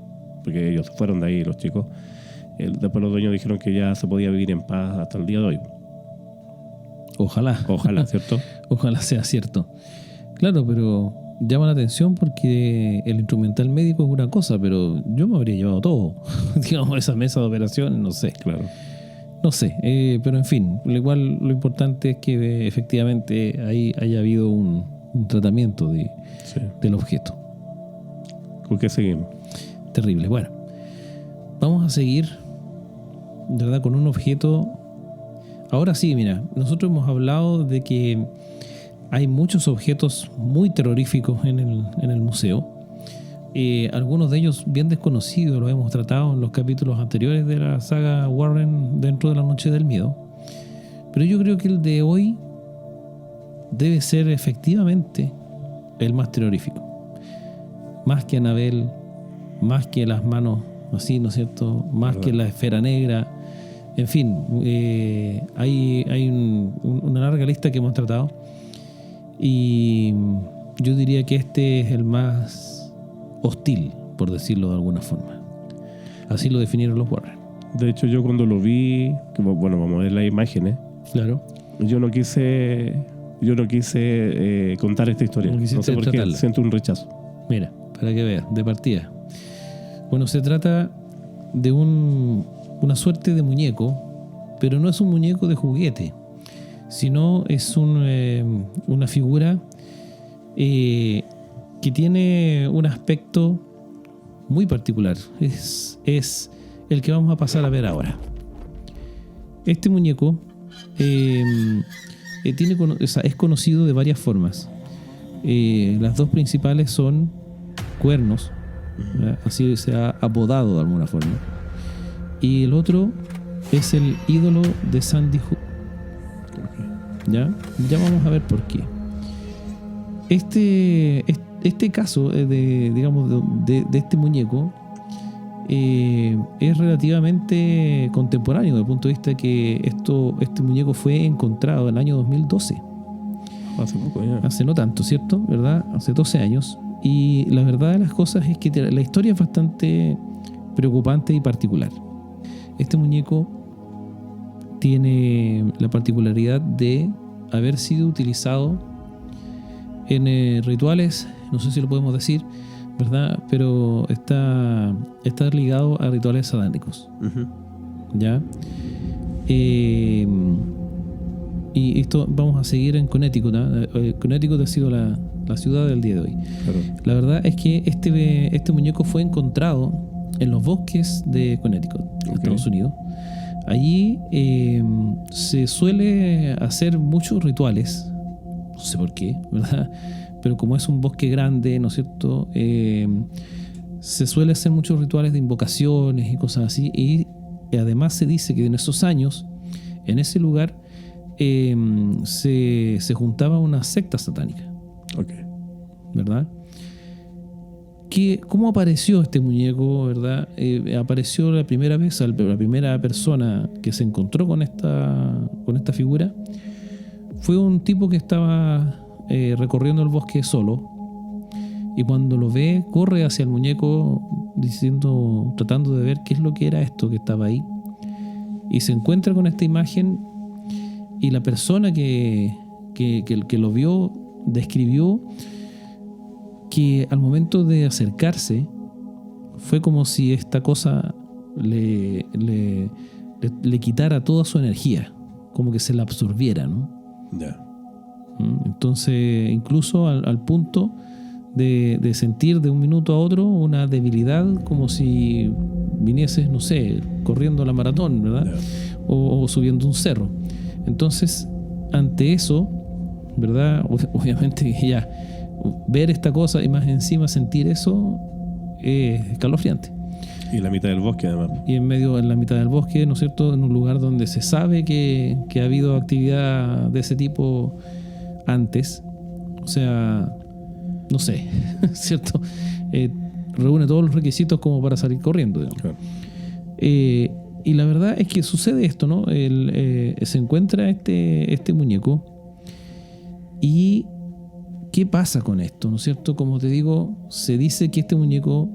porque ellos se fueron de ahí, los chicos, después los dueños dijeron que ya se podía vivir en paz hasta el día de hoy. Ojalá, ¿Cierto? ojalá sea cierto. Claro, pero llama la atención porque el instrumental médico es una cosa, pero yo me habría llevado todo. Digamos, esa mesa de operaciones, no sé. Claro. No sé, pero en fin, igual lo importante es que efectivamente ahí haya habido un tratamiento Sí. del objeto. ¿Con qué seguimos? Terrible. Bueno, vamos a seguir, de verdad, con un objeto. Ahora sí, mira, nosotros hemos hablado de que hay muchos objetos muy terroríficos en el museo. Algunos de ellos bien desconocidos, los hemos tratado en los capítulos anteriores de la saga Warren dentro de la Noche del Miedo. Pero yo creo que el de hoy debe ser efectivamente el más terrorífico. Más que Annabelle, más que las manos así, ¿no es cierto? Más que la esfera negra. En fin, hay una larga lista que hemos tratado. Y yo diría que este es el más hostil, por decirlo de alguna forma. Así lo definieron los Warren. De hecho, yo cuando lo vi, bueno, vamos a ver las imágenes, Claro. yo no quise contar esta historia. No No quisiste sé por qué, tratarla. siento un rechazo. Mira, para que veas, de partida. Bueno, se trata de una suerte de muñeco, pero no es un muñeco de juguete, sino es una figura que tiene un aspecto muy particular. Es el que vamos a pasar a ver ahora. Este muñeco es conocido de varias formas. Las dos principales son cuernos, ¿verdad? Así se ha apodado de alguna forma. Y el otro es el ídolo de Sandy Hook. ¿Ya? Ya vamos a ver por qué. Este caso de este muñeco es relativamente contemporáneo desde el punto de vista que este muñeco fue encontrado en el año 2012. Hace poco ya. Hace no tanto, ¿cierto? ¿Verdad? Hace 12 años. Y la verdad de las cosas es que la historia es bastante preocupante y particular. Este muñeco tiene la particularidad de haber sido utilizado en rituales, no sé si lo podemos decir, ¿verdad? Pero está ligado a rituales satánicos. ¿Ya? Y esto vamos a seguir en Connecticut, ¿no? Connecticut ha sido la ciudad del día de hoy. Claro. La verdad es que este muñeco fue encontrado en los bosques de Connecticut, Estados Unidos. Allí se suele hacer muchos rituales, no sé por qué, ¿verdad? Pero como es un bosque grande, ¿no es cierto? Se suele hacer muchos rituales de invocaciones y cosas así. Y además se dice que en esos años, en ese lugar, se juntaba una secta satánica. ¿Verdad? ¿Cómo apareció este muñeco, verdad? Apareció la primera vez, la primera persona que se encontró con esta figura fue un tipo que estaba recorriendo el bosque solo, y cuando lo ve corre hacia el muñeco tratando de ver qué es lo que era esto que estaba ahí, y se encuentra con esta imagen, y la persona que lo vio describió que al momento de acercarse fue como si esta cosa le quitara toda su energía, como que se la absorbiera, ¿no? Ya. Entonces, incluso al punto de sentir de un minuto a otro una debilidad, como si vinieses, no sé, corriendo la maratón, ¿verdad? Yeah. O subiendo un cerro. Entonces, ante eso, ¿verdad? Obviamente ya ver esta cosa y más encima sentir eso es escalofriante. Y en la mitad del bosque, además. Y en la mitad del bosque, ¿no es cierto?, en un lugar donde se sabe que ha habido actividad de ese tipo antes. O sea, no sé, ¿cierto? Reúne todos los requisitos como para salir corriendo, digamos. Claro. Y la verdad es que sucede esto, ¿no? Se encuentra este muñeco. ¿Y qué pasa con esto? ¿No es cierto? Como te digo, se dice que este muñeco,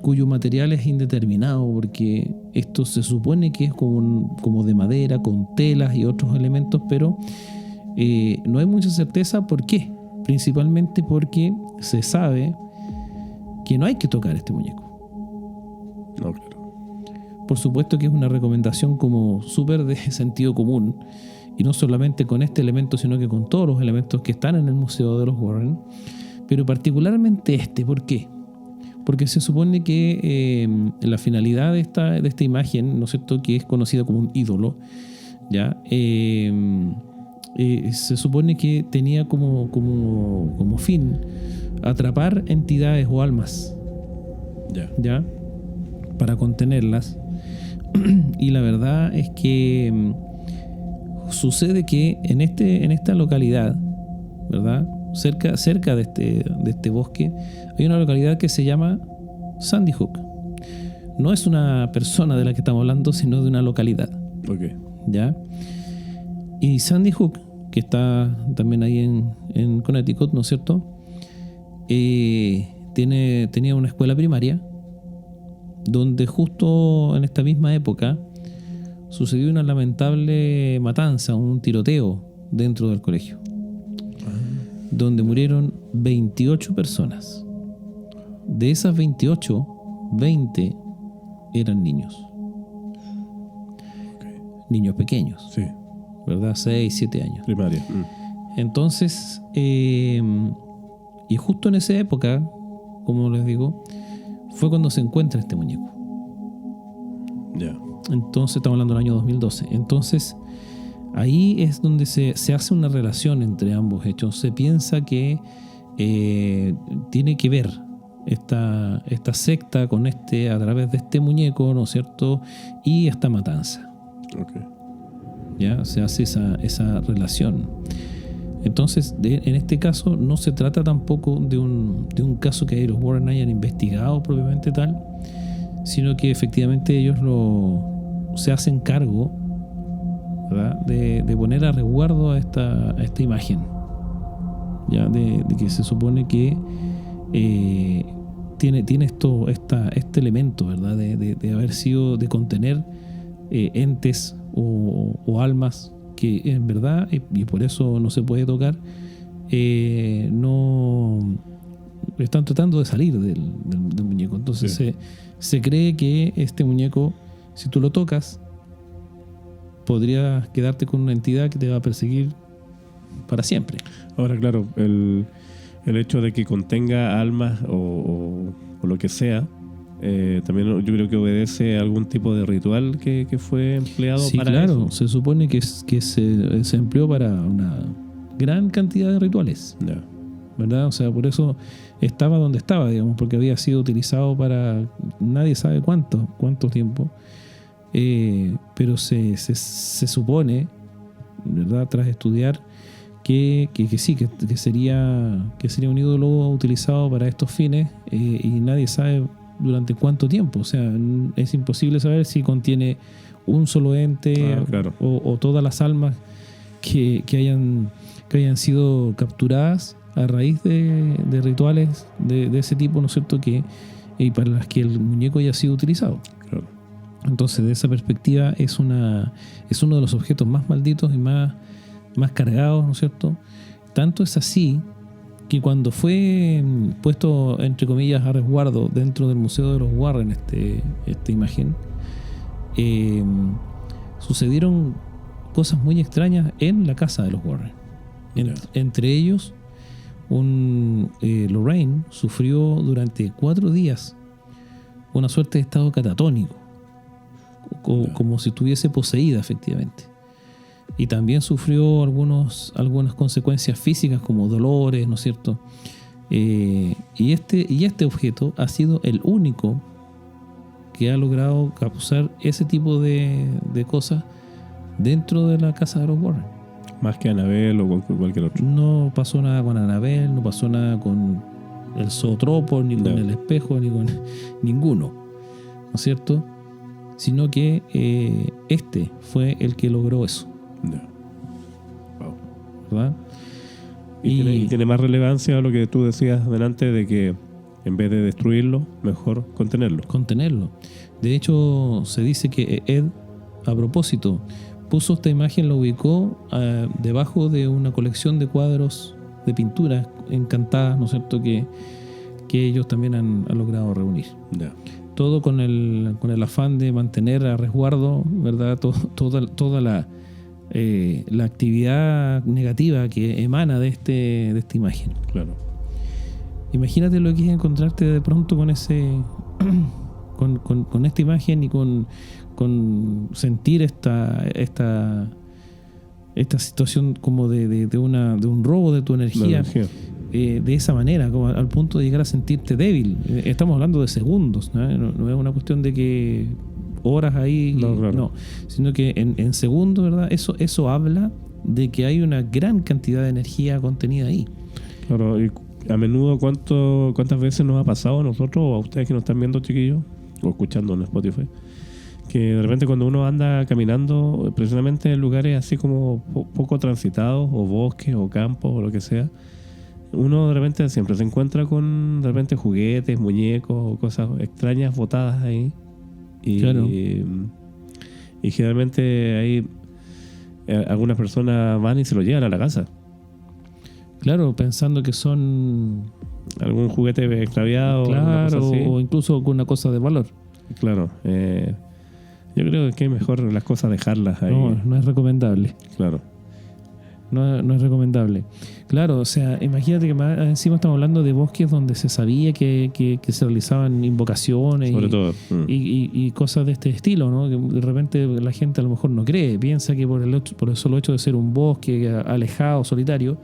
cuyo material es indeterminado, porque esto se supone que es como de madera, con telas y otros elementos, pero no hay mucha certeza por qué. Principalmente porque se sabe que no hay que tocar este muñeco. No, claro. Por supuesto que es una recomendación como súper de sentido común, y no solamente con este elemento, sino que con todos los elementos que están en el Museo de los Warren, pero particularmente este. ¿Por qué? Porque se supone que la finalidad de esta imagen, ¿no es cierto?, que es conocida como un ídolo, ¿ya? Se supone que tenía como fin atrapar entidades o almas, ¿ya? Para contenerlas. Y la verdad es que sucede que en esta localidad, ¿verdad?, cerca de este bosque, hay una localidad que se llama Sandy Hook. No es una persona de la que estamos hablando, sino de una localidad. Okay. ¿Ya? Y Sandy Hook, que está también ahí en Connecticut, ¿no es cierto?, tenía una escuela primaria donde justo en esta misma época sucedió una lamentable matanza, un tiroteo dentro del colegio, donde murieron 28 personas. De esas 28, 20 eran niños. Okay. Niños pequeños. Sí. ¿Verdad? 6, 7 años. Primaria. Entonces, y justo en esa época, como les digo, fue cuando se encuentra este muñeco. Ya. Entonces, estamos hablando del año 2012. Entonces, ahí es donde se hace una relación entre ambos hechos. Se piensa que tiene que ver esta secta con a través de este muñeco, ¿no es cierto?, y esta matanza. Okay. Ya se hace esa relación. Entonces, en este caso no se trata tampoco de un caso que los Warren hayan investigado propiamente tal, sino que efectivamente ellos se hacen cargo, ¿verdad?, de poner a resguardo a esta imagen, ya de que se supone que tiene este elemento, ¿verdad?, de haber sido, de contener entes o almas que en verdad, y por eso no se puede tocar, no están tratando de salir del muñeco. Entonces Sí. se cree que este muñeco, si tú lo tocas, podrías quedarte con una entidad que te va a perseguir para siempre. Ahora, claro, el hecho de que contenga almas o lo que sea, también yo creo que obedece a algún tipo de ritual que fue empleado Sí, para claro, eso. se supone que se empleó para una gran cantidad de rituales, Ya. ¿verdad? O sea, por eso estaba donde estaba, digamos, porque había sido utilizado para nadie sabe cuánto tiempo. Pero se supone, ¿verdad?, tras estudiar, que sí, que sería un ídolo utilizado para estos fines, y nadie sabe durante cuánto tiempo. O sea, es imposible saber si contiene un solo ente Claro. o todas las almas que hayan sido capturadas a raíz de rituales de ese tipo, ¿no es cierto?, y para las que el muñeco haya sido utilizado. Claro. Entonces, de esa perspectiva, es uno de los objetos más malditos y más cargados, ¿no es cierto? Tanto es así que cuando fue puesto, entre comillas, a resguardo dentro del Museo de los Warren, esta imagen, sucedieron cosas muy extrañas en la casa de los Warren. Entre ellos, Lorraine sufrió durante 4 días una suerte de estado catatónico, como si estuviese poseída efectivamente. Y también sufrió algunas consecuencias físicas como dolores, ¿no es cierto? Y este objeto ha sido el único que ha logrado causar ese tipo de cosas dentro de la casa de los Warren. Más que Annabelle o cualquier otro. No pasó nada con Annabelle, no pasó nada con el zootropo, ni con el espejo, ni con ninguno, ¿no es cierto? Sino que este fue el que logró eso, Ya. Wow. ¿verdad? Y tiene más relevancia lo que tú decías delante, de que en vez de destruirlo, mejor contenerlo. De hecho, se dice que Ed, a propósito, puso esta imagen, la ubicó debajo de una colección de cuadros de pinturas encantadas, ¿no es cierto?, que ellos también han logrado reunir. Ya. Todo con el afán de mantener a resguardo, ¿verdad?, toda la actividad negativa que emana de esta imagen. Claro. Imagínate lo que es encontrarte de pronto con con esta imagen y con sentir esta situación como de un robo de tu energía. De esa manera, como al punto de llegar a sentirte débil. Estamos hablando de segundos, ¿no? No es una cuestión de que horas ahí, No, claro. no, sino que en segundos, ¿verdad? Eso habla de que hay una gran cantidad de energía contenida ahí. Claro, y a menudo, ¿cuántas veces nos ha pasado a nosotros o a ustedes que nos están viendo, chiquillos, o escuchando en Spotify, que de repente cuando uno anda caminando precisamente en lugares así como poco transitados, o bosques o campos o lo que sea, uno de repente siempre se encuentra con de repente juguetes, muñecos o cosas extrañas botadas ahí, y, Claro. y generalmente ahí algunas personas van y se lo llevan a la casa, Claro, pensando que son, algún juguete extraviado, una cosa claro, así. o incluso con una cosa de valor. Claro, yo creo que es mejor las cosas dejarlas ahí. No es recomendable. Claro, No es recomendable. Claro, o sea, imagínate que más encima estamos hablando de bosques donde se sabía que se realizaban invocaciones sobre todo. y cosas de este estilo, ¿no? Que de repente la gente a lo mejor no cree, piensa que por el solo hecho de ser un bosque alejado, solitario,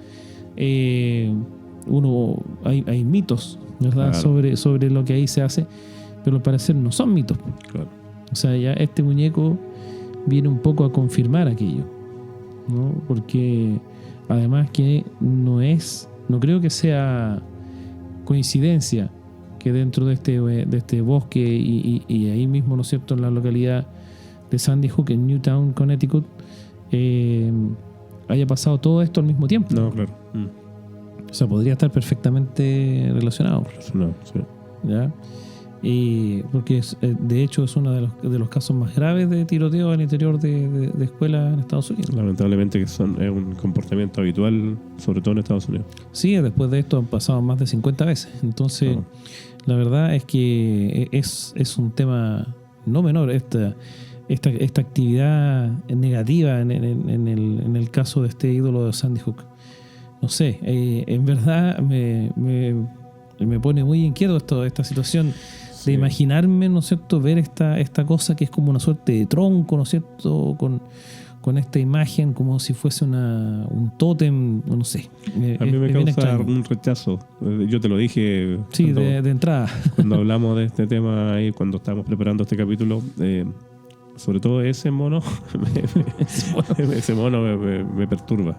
hay mitos, ¿verdad? Claro. sobre lo que ahí se hace, pero al parecer no son mitos. Claro. O sea, ya este muñeco viene un poco a confirmar aquello, ¿no? Porque además que no creo que sea coincidencia que dentro de este bosque y ahí mismo, ¿no es cierto?, en la localidad de Sandy Hook, en Newtown, Connecticut, haya pasado todo esto al mismo tiempo. No, claro. O sea, podría estar perfectamente relacionado, No, sí. ¿ya? Porque de hecho es uno de los casos más graves de tiroteo al interior de escuelas en Estados Unidos. Lamentablemente que es un comportamiento habitual, sobre todo en Estados Unidos. Sí, después de esto han pasado más de 50 veces. Entonces, la verdad es que es un tema no menor esta actividad negativa en el caso de este ídolo de Sandy Hook. No sé, en verdad me pone muy inquieto esta situación de imaginarme, ¿no es cierto?, ver esta cosa que es como una suerte de tronco, ¿no es cierto?, con esta imagen como si fuese un tótem, no sé. A mí me causa un rechazo. Yo te lo dije. Sí, de entrada. Cuando hablamos de este tema ahí, cuando estábamos preparando este capítulo, sobre todo ese mono, ese mono me perturba.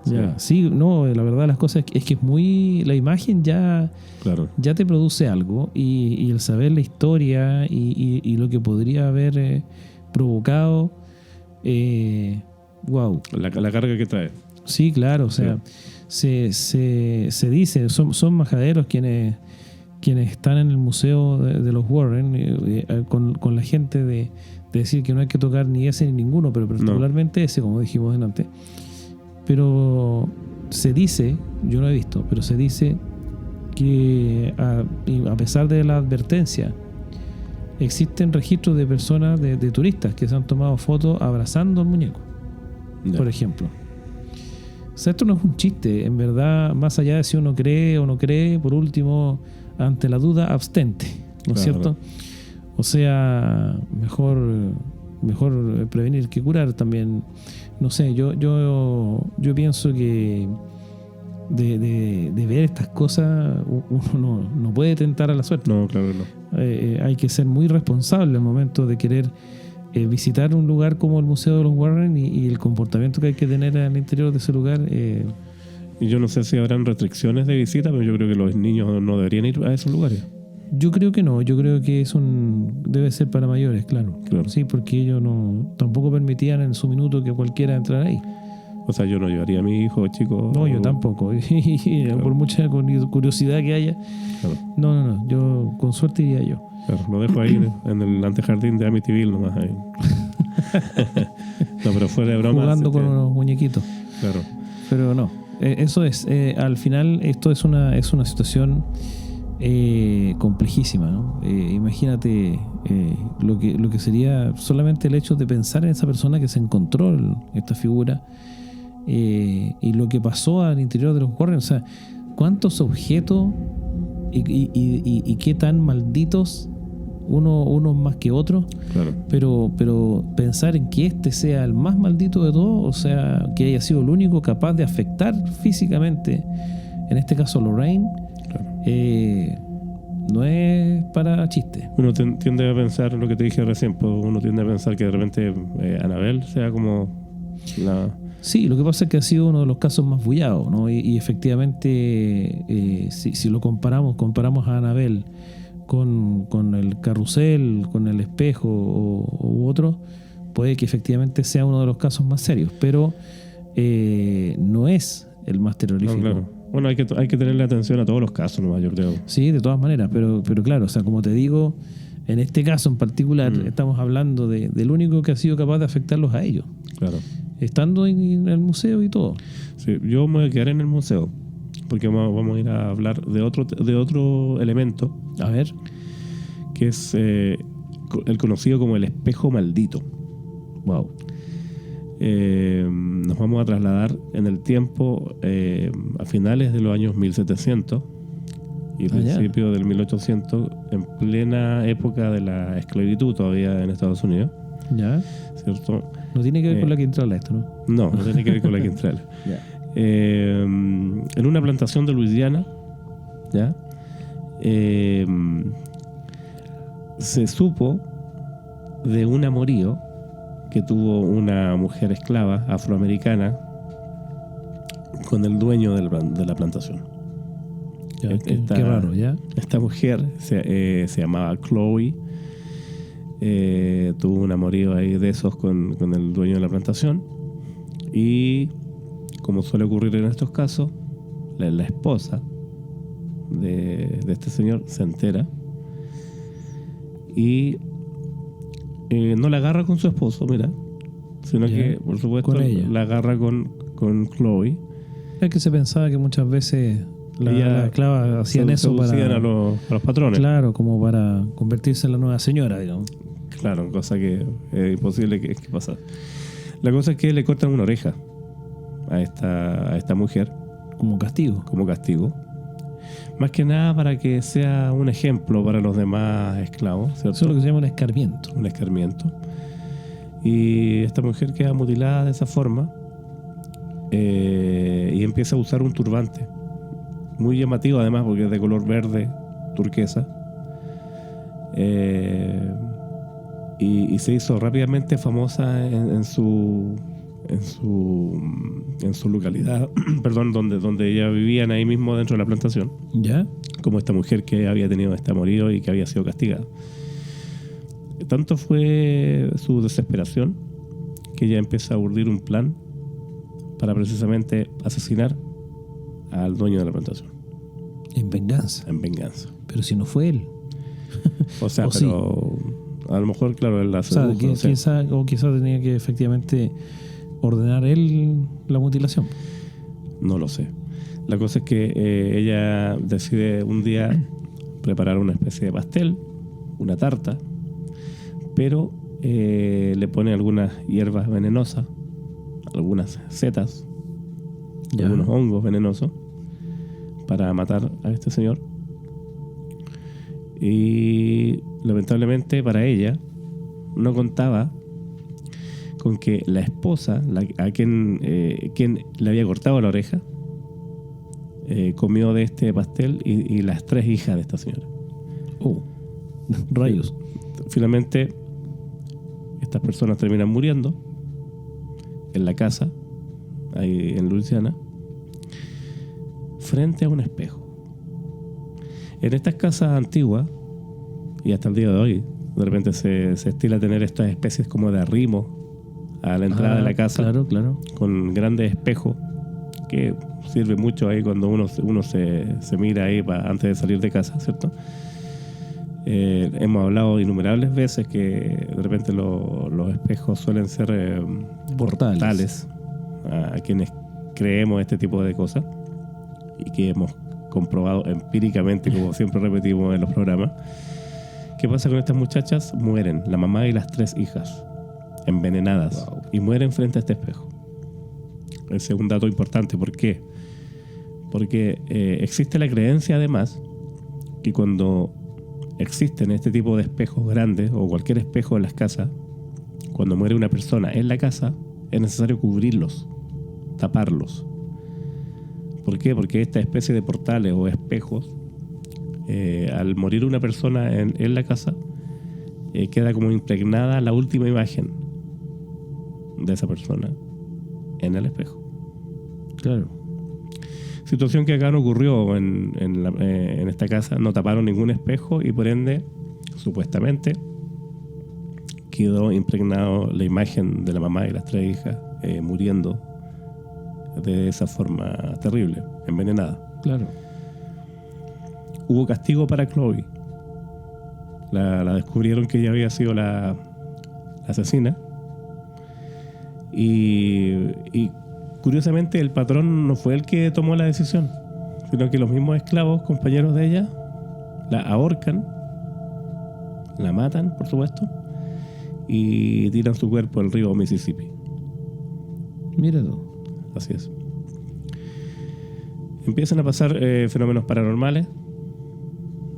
Ya, sí, no, la verdad las cosas es que es muy... La imagen ya te produce algo y el saber la historia y lo que podría haber provocado, wow. La carga que trae. Sí, claro, o sea, se dice, son majaderos quienes están en el museo de los Warren con la gente de decir que no hay que tocar ni ese ni ninguno, pero particularmente ese, como dijimos antes. Pero se dice, yo no he visto, pero se dice que a pesar de la advertencia, existen registros de personas, de turistas que se han tomado fotos abrazando al muñeco, por ejemplo. O sea, esto no es un chiste, en verdad, más allá de si uno cree o no cree, por último, ante la duda, abstente, ¿no es cierto? O sea, mejor prevenir que curar también. No sé, yo pienso que de ver estas cosas uno no puede tentar a la suerte. No, claro, no. Hay que ser muy responsable al momento de querer visitar un lugar como el Museo de los Warren y el comportamiento que hay que tener al interior de ese lugar. Y yo no sé si habrán restricciones de visita, pero yo creo que los niños no deberían ir a esos lugares. Yo creo que no, yo creo que debe ser para mayores, claro. Sí, porque ellos tampoco permitían en su minuto que cualquiera entrara ahí. O sea, yo no llevaría a mi hijo chico. No, yo tampoco. Por mucha curiosidad que haya. Claro. No, yo con suerte iría yo. Claro, lo dejo ahí en el antejardín de Amityville nomás ahí. No, pero fuera de broma. Jugando con unos muñequitos. Claro. Pero no, eso es. Al final esto es una situación complejísima, ¿no? Imagínate lo que sería solamente el hecho de pensar en esa persona que se encontró esta figura y lo que pasó al interior de los Warren. O sea, cuántos objetos y qué tan malditos unos más que otros. Claro. Pero pensar en que este sea el más maldito de todos, o sea, que haya sido el único capaz de afectar físicamente, en este caso Lorraine, no es para chiste. Uno tiende a pensar lo que te dije recién, pues uno tiende a pensar que de repente Annabelle sea como la... Sí, lo que pasa es que ha sido uno de los casos más bullados, ¿no? Y efectivamente, si lo comparamos a Annabelle con el carrusel, con el espejo u otro, puede que efectivamente sea uno de los casos más serios, pero no es el más terrorífico. No, claro. Bueno, hay que tenerle atención a todos los casos, ¿no? Yo creo. Sí, de todas maneras, pero claro, o sea, como te digo, en este caso en particular estamos hablando del único que ha sido capaz de afectarlos a ellos. Claro. Estando en el museo y todo. Sí, yo me voy a quedar en el museo, porque vamos a ir a hablar de otro elemento. A ver. Que es el conocido como el espejo maldito. Wow. Nos vamos a trasladar en el tiempo a finales de los años 1700 y principios del 1800, en plena época de la esclavitud todavía en Estados Unidos. Ya. ¿Cierto? No tiene que ver con la Quintrala esto, ¿no? No tiene que ver con la Quintrala. Ya. En una plantación de Luisiana, ¿ya? Se supo de un amorío que tuvo una mujer esclava afroamericana con el dueño de la plantación. Ya, qué raro, ¿ya? Esta mujer se llamaba Chloe. Tuvo un amorío ahí de esos con el dueño de la plantación. Y como suele ocurrir en estos casos, la esposa de este señor se entera y no la agarra con su esposo, mira, sino Ya, que, por supuesto, con ella. la agarra con Chloe. Es que se pensaba que muchas veces Ella las esclavas hacían eso seducían para... a los patrones. Claro, como para convertirse en la nueva señora, digamos. Claro, cosa que es imposible que pasa. La cosa es que le cortan una oreja a esta mujer Como castigo. como castigo. Más que nada para que sea un ejemplo para los demás esclavos, ¿cierto? Eso es lo que se llama un escarmiento. Un escarmiento. Y esta mujer queda mutilada de esa forma y empieza a usar un turbante. Muy llamativo además porque es de color verde, turquesa. Y se hizo rápidamente famosa en su localidad, perdón, donde ella vivían ahí mismo dentro de la plantación, ¿Ya? como esta mujer que había tenido este amorío y que había sido castigada. Tanto fue su desesperación que ella empieza a urdir un plan para precisamente asesinar al dueño de la plantación, En venganza. en venganza. Pero si no fue él. O sea, O sí. pero a lo mejor, claro, él la O sea, sedujo, no sé. quizá tenía que efectivamente ordenar él la mutilación. No lo sé. La cosa es que ella decide un día preparar una especie de pastel, una tarta, pero le pone algunas hierbas venenosas, algunas setas, Ya. algunos hongos venenosos para matar a este señor. Y lamentablemente para ella no contaba con que la esposa, a quien le había cortado la oreja, comió de este pastel y las 3 hijas de esta señora. Oh, rayos. Finalmente, estas personas terminan muriendo en la casa, ahí en Luisiana, frente a un espejo. En estas casas antiguas, y hasta el día de hoy, de repente se estila tener estas especies como de arrimo a la entrada de la casa, Claro, claro. con grandes espejos, que sirve mucho ahí cuando uno se mira ahí antes de salir de casa, ¿cierto? Hemos hablado innumerables veces que de repente los espejos suelen ser portales a quienes creemos este tipo de cosas y que hemos comprobado empíricamente, como siempre repetimos en los programas. ¿Qué pasa con estas muchachas? Mueren, la mamá y las 3 hijas, envenenadas. Wow. Y mueren frente a este espejo. Ese es un dato importante. ¿Por qué? Porque existe la creencia además que cuando existen este tipo de espejos grandes o cualquier espejo en las casas, cuando muere una persona en la casa es necesario cubrirlos, taparlos. ¿Por qué? Porque esta especie de portales o espejos, al morir una persona en la casa, queda como impregnada la última imagen de esa persona en el espejo. Claro. Situación que acá no ocurrió en esta casa. No taparon ningún espejo y por ende, supuestamente, quedó impregnado la imagen de la mamá y las 3 hijas muriendo de esa forma terrible, envenenada. Claro. Hubo castigo para Chloe. La descubrieron que ella había sido la asesina. Y curiosamente el patrón no fue el que tomó la decisión, sino que los mismos esclavos, compañeros de ella, la ahorcan, la matan, por supuesto, y tiran su cuerpo al río Mississippi. Mira tú. Así es. Empiezan a pasar fenómenos paranormales.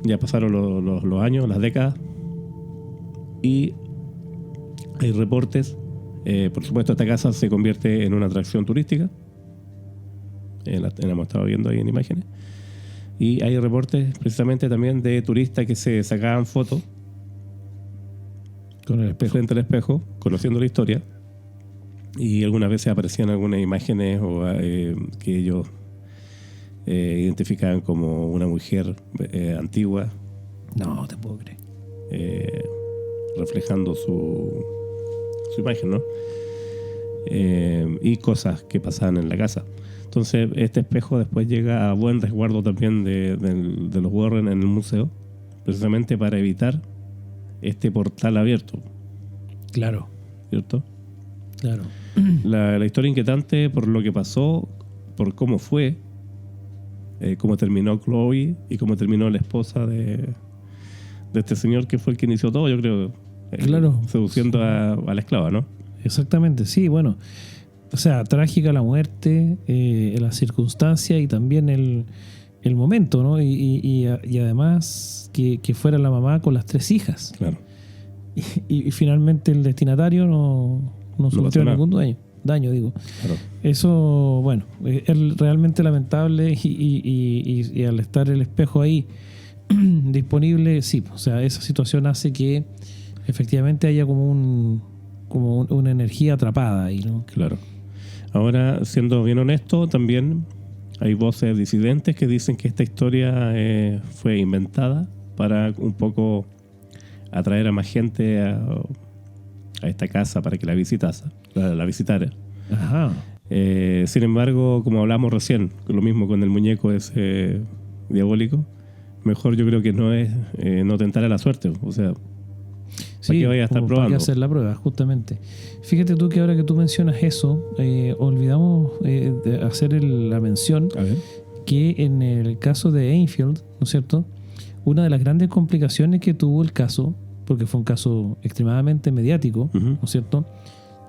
Ya pasaron los años, las décadas. Y hay reportes. Por supuesto, esta casa se convierte en una atracción turística. La hemos estado viendo ahí en imágenes. Y hay reportes precisamente también de turistas que se sacaban fotos Con el espejo. frente al espejo, conociendo la historia. Y algunas veces aparecían algunas imágenes que ellos identificaban como una mujer antigua, No, te puedo creer. reflejando su imagen, ¿no? Y cosas que pasaban en la casa. Entonces, este espejo después llega a buen resguardo también de los Warren en el museo, precisamente para evitar este portal abierto, Claro, ¿cierto? claro. La historia inquietante por lo que pasó, por cómo fue, cómo terminó Chloe y cómo terminó la esposa de este señor que fue el que inició todo, yo creo. Claro. Seduciendo a la esclava, ¿no? Exactamente, sí, bueno. O sea, trágica la muerte, la circunstancia y también el momento, ¿no? Y además que fuera la mamá con las 3 hijas. Claro. Y finalmente el destinatario no sufrió pasó nada. ningún daño, digo. Claro. Eso, bueno, es realmente lamentable y al estar el espejo ahí disponible, sí, o sea, esa situación hace que efectivamente haya como una energía atrapada ahí, ¿no? Claro. Ahora, siendo bien honesto, también hay voces disidentes que dicen que esta historia fue inventada para un poco atraer a más gente a esta casa para que la visitara. Ajá. Sin embargo, como hablamos recién, lo mismo con el muñeco ese diabólico, mejor yo creo que no es no tentar a la suerte. O sea, ¿para qué vaya a estar como probando? ¿Para qué hacer la prueba? Justamente. Fíjate tú que ahora que tú mencionas eso, olvidamos de hacer la mención A ver. que en el caso de Enfield, ¿no es cierto? Una de las grandes complicaciones que tuvo el caso, porque fue un caso extremadamente mediático, Ujú. ¿no es cierto?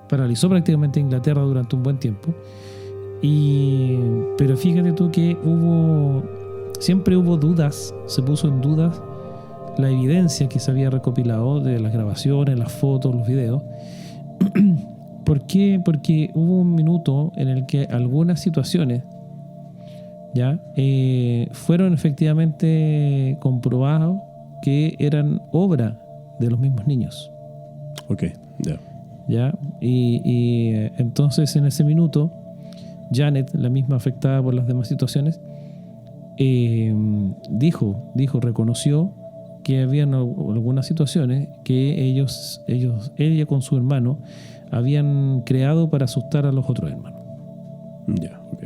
Paralizó prácticamente Inglaterra durante un buen tiempo. Pero fíjate tú que siempre hubo dudas, se puso en dudas la evidencia que se había recopilado de las grabaciones, las fotos, los videos. ¿Por qué? Porque hubo un minuto en el que algunas situaciones ya fueron efectivamente comprobados que eran obra de los mismos niños. Ok, ya. ¿Ya? Entonces en ese minuto Janet, la misma afectada por las demás situaciones, reconoció que habían algunas situaciones que ella con su hermano habían creado para asustar a los otros hermanos. Ya, ok.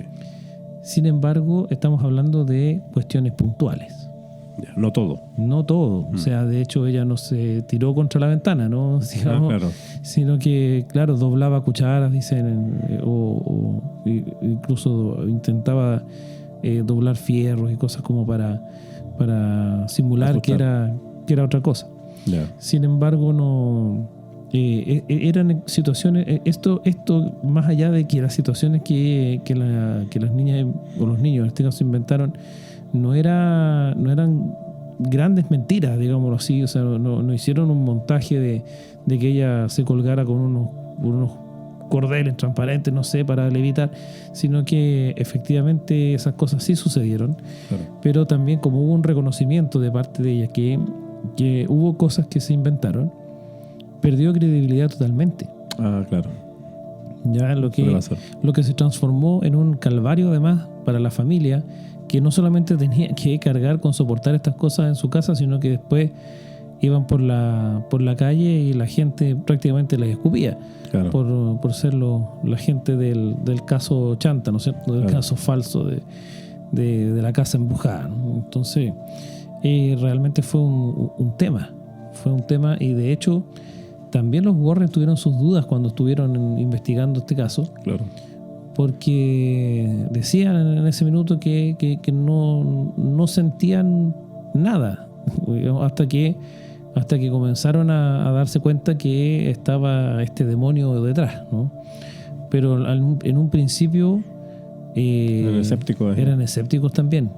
Sin embargo, estamos hablando de cuestiones puntuales. Ya, no todo. No todo. O sea, de hecho, ella no se tiró contra la ventana, ¿no? Digamos, claro. sino que, claro, doblaba cucharas, dicen, o incluso intentaba doblar fierros y cosas como para simular que era otra cosa. Ya. Sin embargo, no eran situaciones, esto más allá de que las situaciones que las niñas o los niños en este caso inventaron no eran grandes mentiras, digámoslo así. O sea, no hicieron un montaje de que ella se colgara con unos cordeles transparentes, no sé, para levitar, sino que efectivamente esas cosas sí sucedieron. Claro. Pero también, como hubo un reconocimiento de parte de ella que hubo cosas que se inventaron, perdió credibilidad totalmente. Ah, claro. Ya lo que se transformó en un calvario además para la familia, que no solamente tenía que cargar con soportar estas cosas en su casa, sino que después iban por la calle y la gente prácticamente les escupía. Claro. Por ser la gente del caso chanta, ¿no es cierto? Del caso falso de la casa embrujada, ¿no? Entonces realmente fue un tema y de hecho también los Warren tuvieron sus dudas cuando estuvieron investigando este caso. Claro. Porque decían en ese minuto que no sentían nada hasta que comenzaron a darse cuenta que estaba este demonio detrás, ¿no? Pero en un principio eran escépticos también,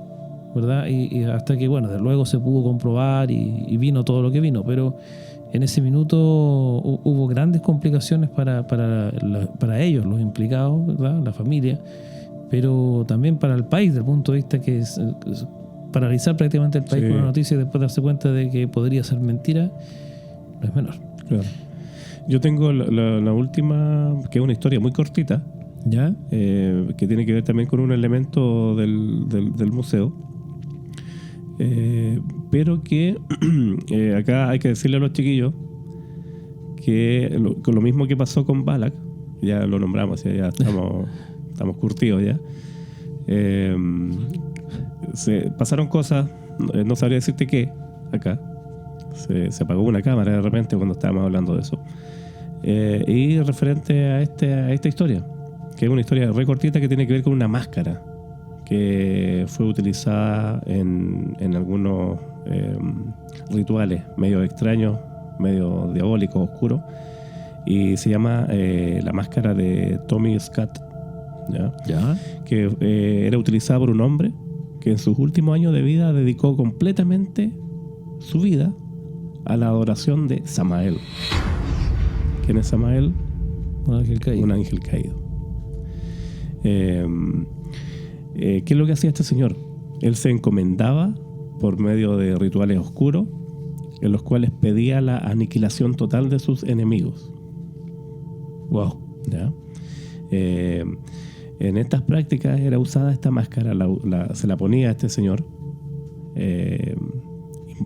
¿verdad? Y hasta que, bueno, de luego se pudo comprobar y vino todo lo que vino, pero en ese minuto hubo grandes complicaciones para ellos, los implicados, ¿verdad? La familia, pero también para el país, desde el punto de vista que es paralizar prácticamente el país con una noticia y después darse cuenta de que podría ser mentira, no es menor. Claro. Yo tengo la última, que es una historia muy cortita, ¿ya? Que tiene que ver también con un elemento del museo. Pero que acá hay que decirle a los chiquillos que con lo mismo que pasó con Balak, ya lo nombramos, ya estamos curtidos ya, pasaron cosas, no sabría decirte qué acá, Se apagó una cámara de repente cuando estábamos hablando de eso. Y referente a esta historia, que es una historia re cortita que tiene que ver con una máscara que fue utilizada en algunos rituales medio extraños, medio diabólicos, oscuros, y se llama la máscara de Tommy Scott, ¿ya? Que era utilizada por un hombre que en sus últimos años de vida dedicó completamente su vida a la adoración de Samael. ¿Quién es Samael? Un ángel caído. Un ángel caído. ¿Qué es lo que hacía este señor? Él se encomendaba por medio de rituales oscuros en los cuales pedía la aniquilación total de sus enemigos. Wow. ¿Ya? En estas prácticas era usada esta máscara, se la ponía a este señor,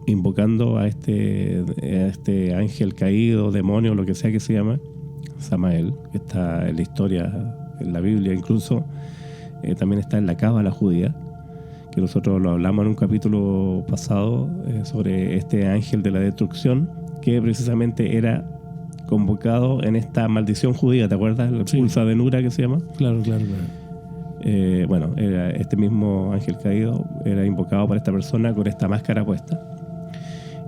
invocando a este ángel caído, demonio, lo que sea que se llama, Samael, que está en la historia, en la Biblia incluso, también está en la cábala judía, que nosotros lo hablamos en un capítulo pasado sobre este ángel de la destrucción, que precisamente era convocado en esta maldición judía, ¿te acuerdas? La pulsa de Nura que se llama. Claro. Bueno, era este mismo ángel caído era invocado por esta persona con esta máscara puesta.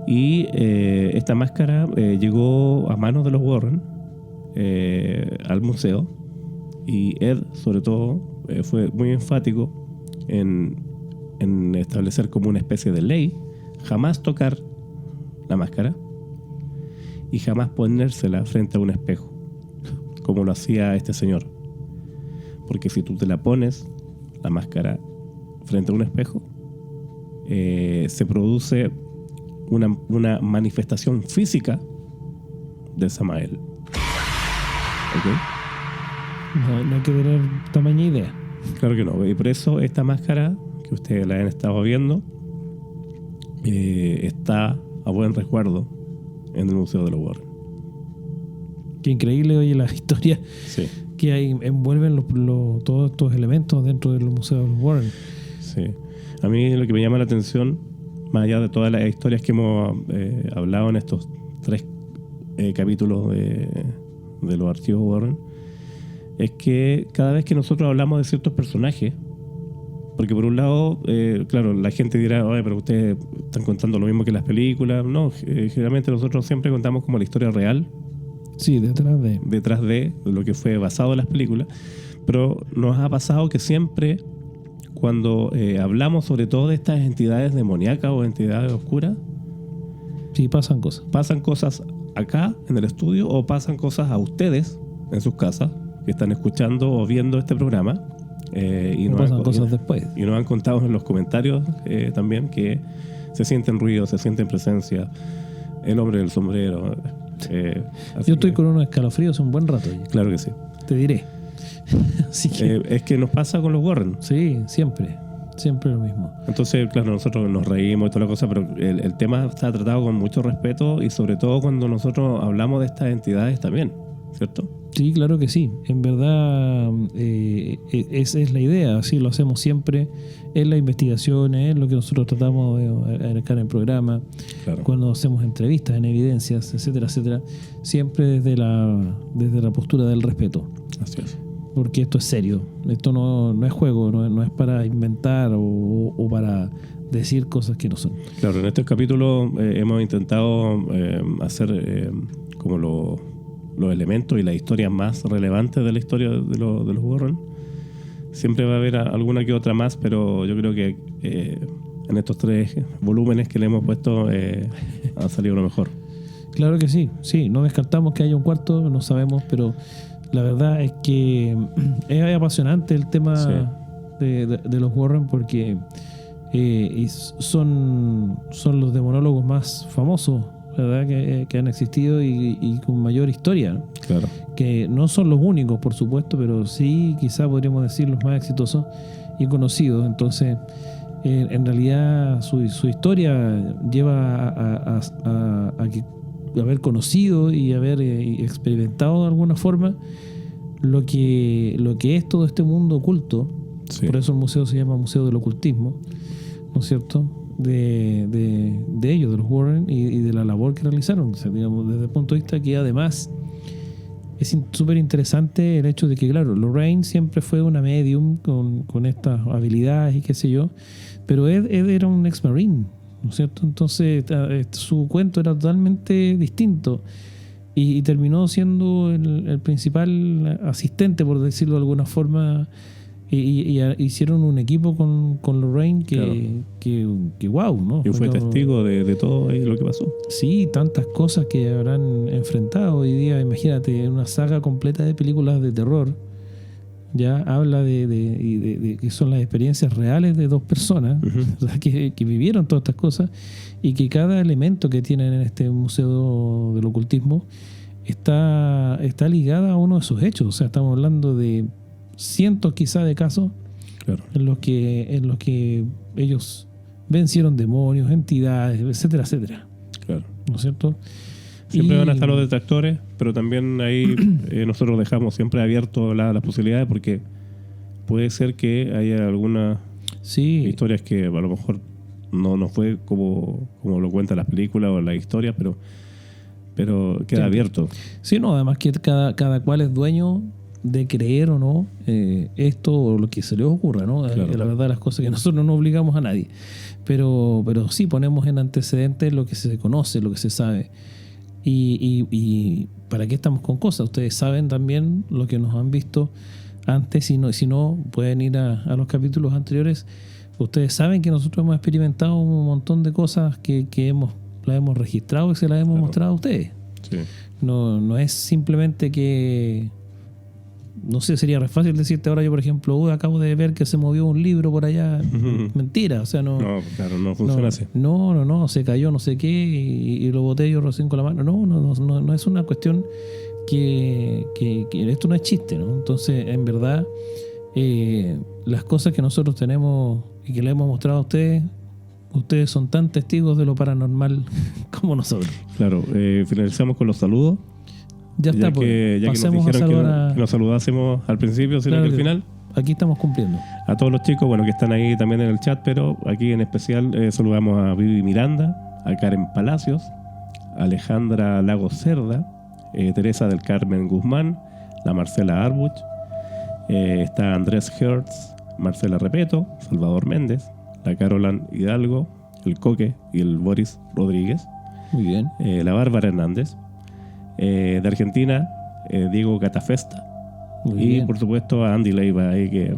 Y esta máscara llegó a manos de los Warren al museo, y Ed, sobre todo, fue muy enfático en establecer como una especie de ley jamás tocar la máscara y jamás ponérsela frente a un espejo, como lo hacía este señor. Porque si tú te la pones, la máscara, frente a un espejo, se produce una manifestación física de Samael. ¿Ok? No hay que tener tamaña idea. Claro que no. Y por eso esta máscara, que ustedes la han estado viendo, está a buen resguardo en el Museo de los Warren. Qué increíble, oye, las historias que hay, envuelven todos estos elementos dentro del Museo de los Warren. Sí. A mí lo que me llama la atención, más allá de todas las historias que hemos hablado en estos 3 capítulos de los archivos Warren, es que cada vez que nosotros hablamos de ciertos personajes, porque por un lado, claro, la gente dirá, oye, pero ustedes están contando lo mismo que las películas. No, generalmente nosotros siempre contamos como la historia real. Sí, detrás de lo que fue basado en las películas. Pero nos ha pasado que siempre, cuando hablamos sobre todo de estas entidades demoníacas o entidades oscuras, sí, pasan cosas. Pasan cosas acá en el estudio, o pasan cosas a ustedes en sus casas, que están escuchando o viendo este programa. Y nos pasan cosas después. Y nos han contado en los comentarios también que se sienten ruidos, se sienten presencia. El hombre del sombrero. Yo estoy con unos escalofríos un buen rato. Claro que sí. Te diré. Así que, es que nos pasa con los Warren. Sí, siempre lo mismo. Entonces, claro, nosotros nos reímos y toda la cosa, pero el tema está tratado con mucho respeto, y sobre todo cuando nosotros hablamos de estas entidades también, ¿cierto? Sí, claro que sí. En verdad, esa es la idea. Así lo hacemos siempre en las investigaciones, en lo que nosotros tratamos de abarcar en el programa, claro. Cuando hacemos entrevistas, en evidencias, etcétera, etcétera. Siempre desde la postura del respeto. Así es. Porque esto es serio. Esto no es juego, no es para inventar o para decir cosas que no son. Claro, en este capítulo hemos intentado hacer como los elementos y las historias más relevantes de la historia de los Warren. Siempre va a haber alguna que otra más, pero yo creo que en estos 3 volúmenes que le hemos puesto ha salido lo mejor. Claro que sí, no descartamos que haya un cuarto, no sabemos, pero la verdad es que es apasionante el tema de los Warren, porque son los demonólogos más famosos, ¿verdad? Que han existido y con mayor historia. Claro. Que no son los únicos, por supuesto, pero sí quizá podríamos decir los más exitosos y conocidos. Entonces, en realidad su historia lleva a haber conocido y haber experimentado de alguna forma lo que es todo este mundo oculto. Sí. Por eso el museo se llama Museo del Ocultismo, ¿no es cierto? de ellos, de los Warren, y de la labor que realizaron. O sea, digamos, desde el punto de vista que además es súper interesante el hecho de que, claro, Lorraine siempre fue una medium con estas habilidades y qué sé yo, pero Ed era un ex-marine, ¿no es cierto? Entonces su cuento era totalmente distinto y terminó siendo el principal asistente, por decirlo de alguna forma, y hicieron un equipo con Lorraine que wow, ¿no? Y fue testigo de todo lo que pasó. Sí, tantas cosas que habrán enfrentado hoy día. Imagínate, una saga completa de películas de terror. Ya habla de que son las experiencias reales de dos personas, o sea, que vivieron todas estas cosas, y que cada elemento que tienen en este museo del ocultismo está ligada a uno de sus hechos. O sea, estamos hablando de cientos quizás de casos, claro, en los que ellos vencieron demonios, entidades, etcétera, etcétera. Claro. ¿No es cierto? Siempre van a estar los detractores, pero también ahí nosotros dejamos siempre abierto las posibilidades, porque puede ser que haya algunas historias que a lo mejor no fue como lo cuentan las películas o las historias, pero queda abierto. Sí, no, además que cada cual es dueño de creer o no esto o lo que se les ocurra, ¿no? Claro. La verdad, las cosas que nosotros no obligamos a nadie, pero sí ponemos en antecedentes lo que se conoce, lo que se sabe. Y ¿para qué estamos con cosas? Ustedes saben también lo que nos han visto antes, y si no pueden ir a los capítulos anteriores. Ustedes saben que nosotros hemos experimentado un montón de cosas que las hemos registrado y se las hemos mostrado a ustedes. Sí. No es simplemente que, no sé, sería re fácil decirte ahora, yo por ejemplo, acabo de ver que se movió un libro por allá. Mentira, o sea, no. No, claro, no funciona así. No, se cayó no sé qué y lo boté yo recién con la mano. No es una cuestión que esto no es chiste, ¿no? Entonces, en verdad, las cosas que nosotros tenemos y que le hemos mostrado a ustedes son tan testigos de lo paranormal como nosotros. Claro, finalizamos con los saludos. Ya está, que nos pasemos a dijeron saludar que nos saludásemos al principio, sino que al final. Aquí estamos cumpliendo. A todos los chicos, que están ahí también en el chat, pero aquí en especial saludamos a Vivi Miranda, a Karen Palacios, a Alejandra Lagos Cerda, Teresa del Carmen Guzmán, la Marcela Arbuch, está Andrés Hertz, Marcela Repeto, Salvador Méndez, la Carolan Hidalgo, el Coque y el Boris Rodríguez. Muy bien. La Bárbara Hernández. De Argentina, Diego Catafesta. Muy y bien. por supuesto a Andy Leiva, ahí que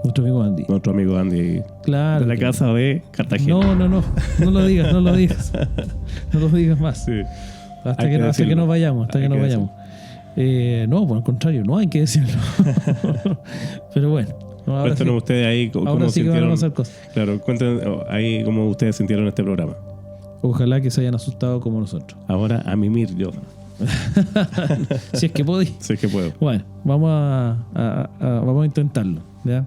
Nuestro amigo Andy. nuestro amigo Andy, Claro. de la casa de Cartagena. No lo digas. No lo digas más. Sí. Hasta Hay que que decirlo. nos vayamos. Hay que No, por el contrario, no hay que decirlo. Pero bueno. No, ahora Cuéntenos sí, ustedes ahí cómo ahora sí que van a sintieron. pasar cosas. Claro, cuéntenos ahí cómo ustedes sintieron este programa. Ojalá que se hayan asustado como nosotros. Ahora a mimir yo, Si es que podéis. sé que puedo. Bueno, vamos a intentarlo, ¿ya?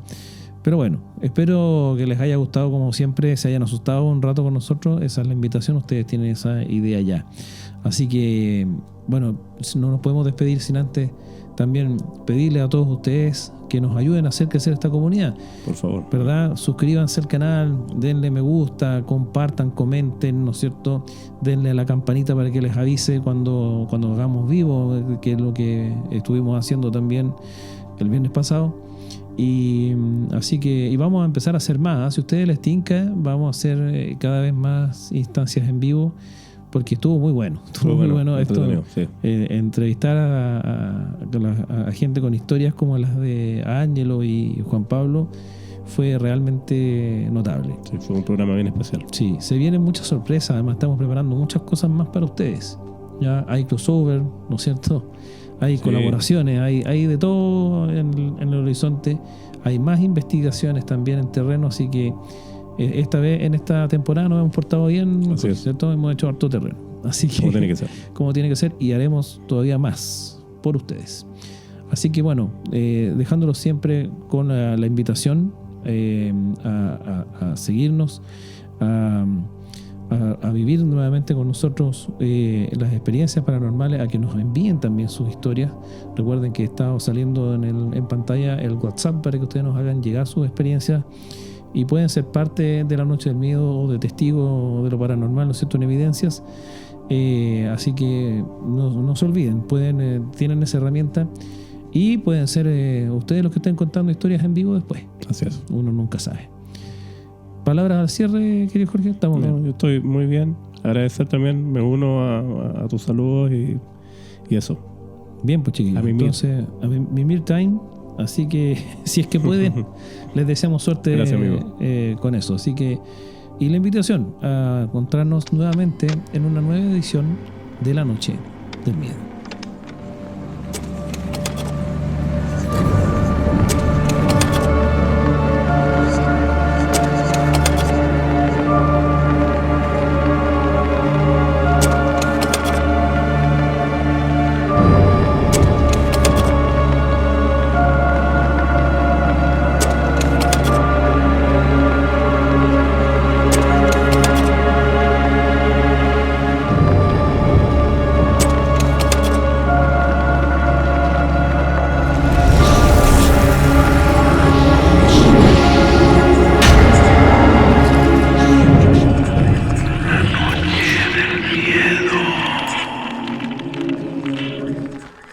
Pero bueno, espero que les haya gustado como siempre, se hayan asustado un rato con nosotros. Esa es la invitación, ustedes tienen esa idea ya. Así que, bueno, no nos podemos despedir sin antes también pedirle a todos ustedes que nos ayuden a hacer crecer esta comunidad. Por favor. ¿Verdad? Suscríbanse al canal, denle me gusta, compartan, comenten, ¿no es cierto? Denle a la campanita para que les avise cuando hagamos vivo, que es lo que estuvimos haciendo también el viernes pasado. Y así que vamos a empezar a hacer más. Si a ustedes les tinca, vamos a hacer cada vez más instancias en vivo, porque estuvo muy bueno. Estuvo muy bueno esto. Sí. Entrevistar a gente con historias como las de Ángelo y Juan Pablo fue realmente notable. Sí, fue un programa bien especial. Sí, se vienen muchas sorpresas. Además estamos preparando muchas cosas más para ustedes. Ya hay crossover, ¿no es cierto? Hay colaboraciones, hay de todo en el horizonte. Hay más investigaciones también en terreno, así que esta vez, en esta temporada, nos hemos portado bien, ¿cierto? Hemos hecho harto terreno. Así que, Como tiene que ser. Como tiene que ser, y haremos todavía más por ustedes. Así que bueno, dejándolo siempre con la invitación a seguirnos, a vivir nuevamente con nosotros las experiencias paranormales, a que nos envíen también sus historias. Recuerden que está saliendo en pantalla el WhatsApp para que ustedes nos hagan llegar sus experiencias y pueden ser parte de la Noche del Miedo o de testigos de lo paranormal, ¿no es cierto?, en evidencias. Así que no se olviden, tienen esa herramienta y pueden ser ustedes los que estén contando historias en vivo después. Así es. Uno nunca sabe. Palabras al cierre, querido Jorge. Estamos bien. Yo estoy muy bien. Agradecer también, me uno a tus saludos y eso. Bien, pues chiquillos. Entonces, a Mimir Time. Así que, si es que pueden, les deseamos suerte. Gracias, amigo. Con eso. Así que, y la invitación a encontrarnos nuevamente en una nueva edición de La Noche del Miedo.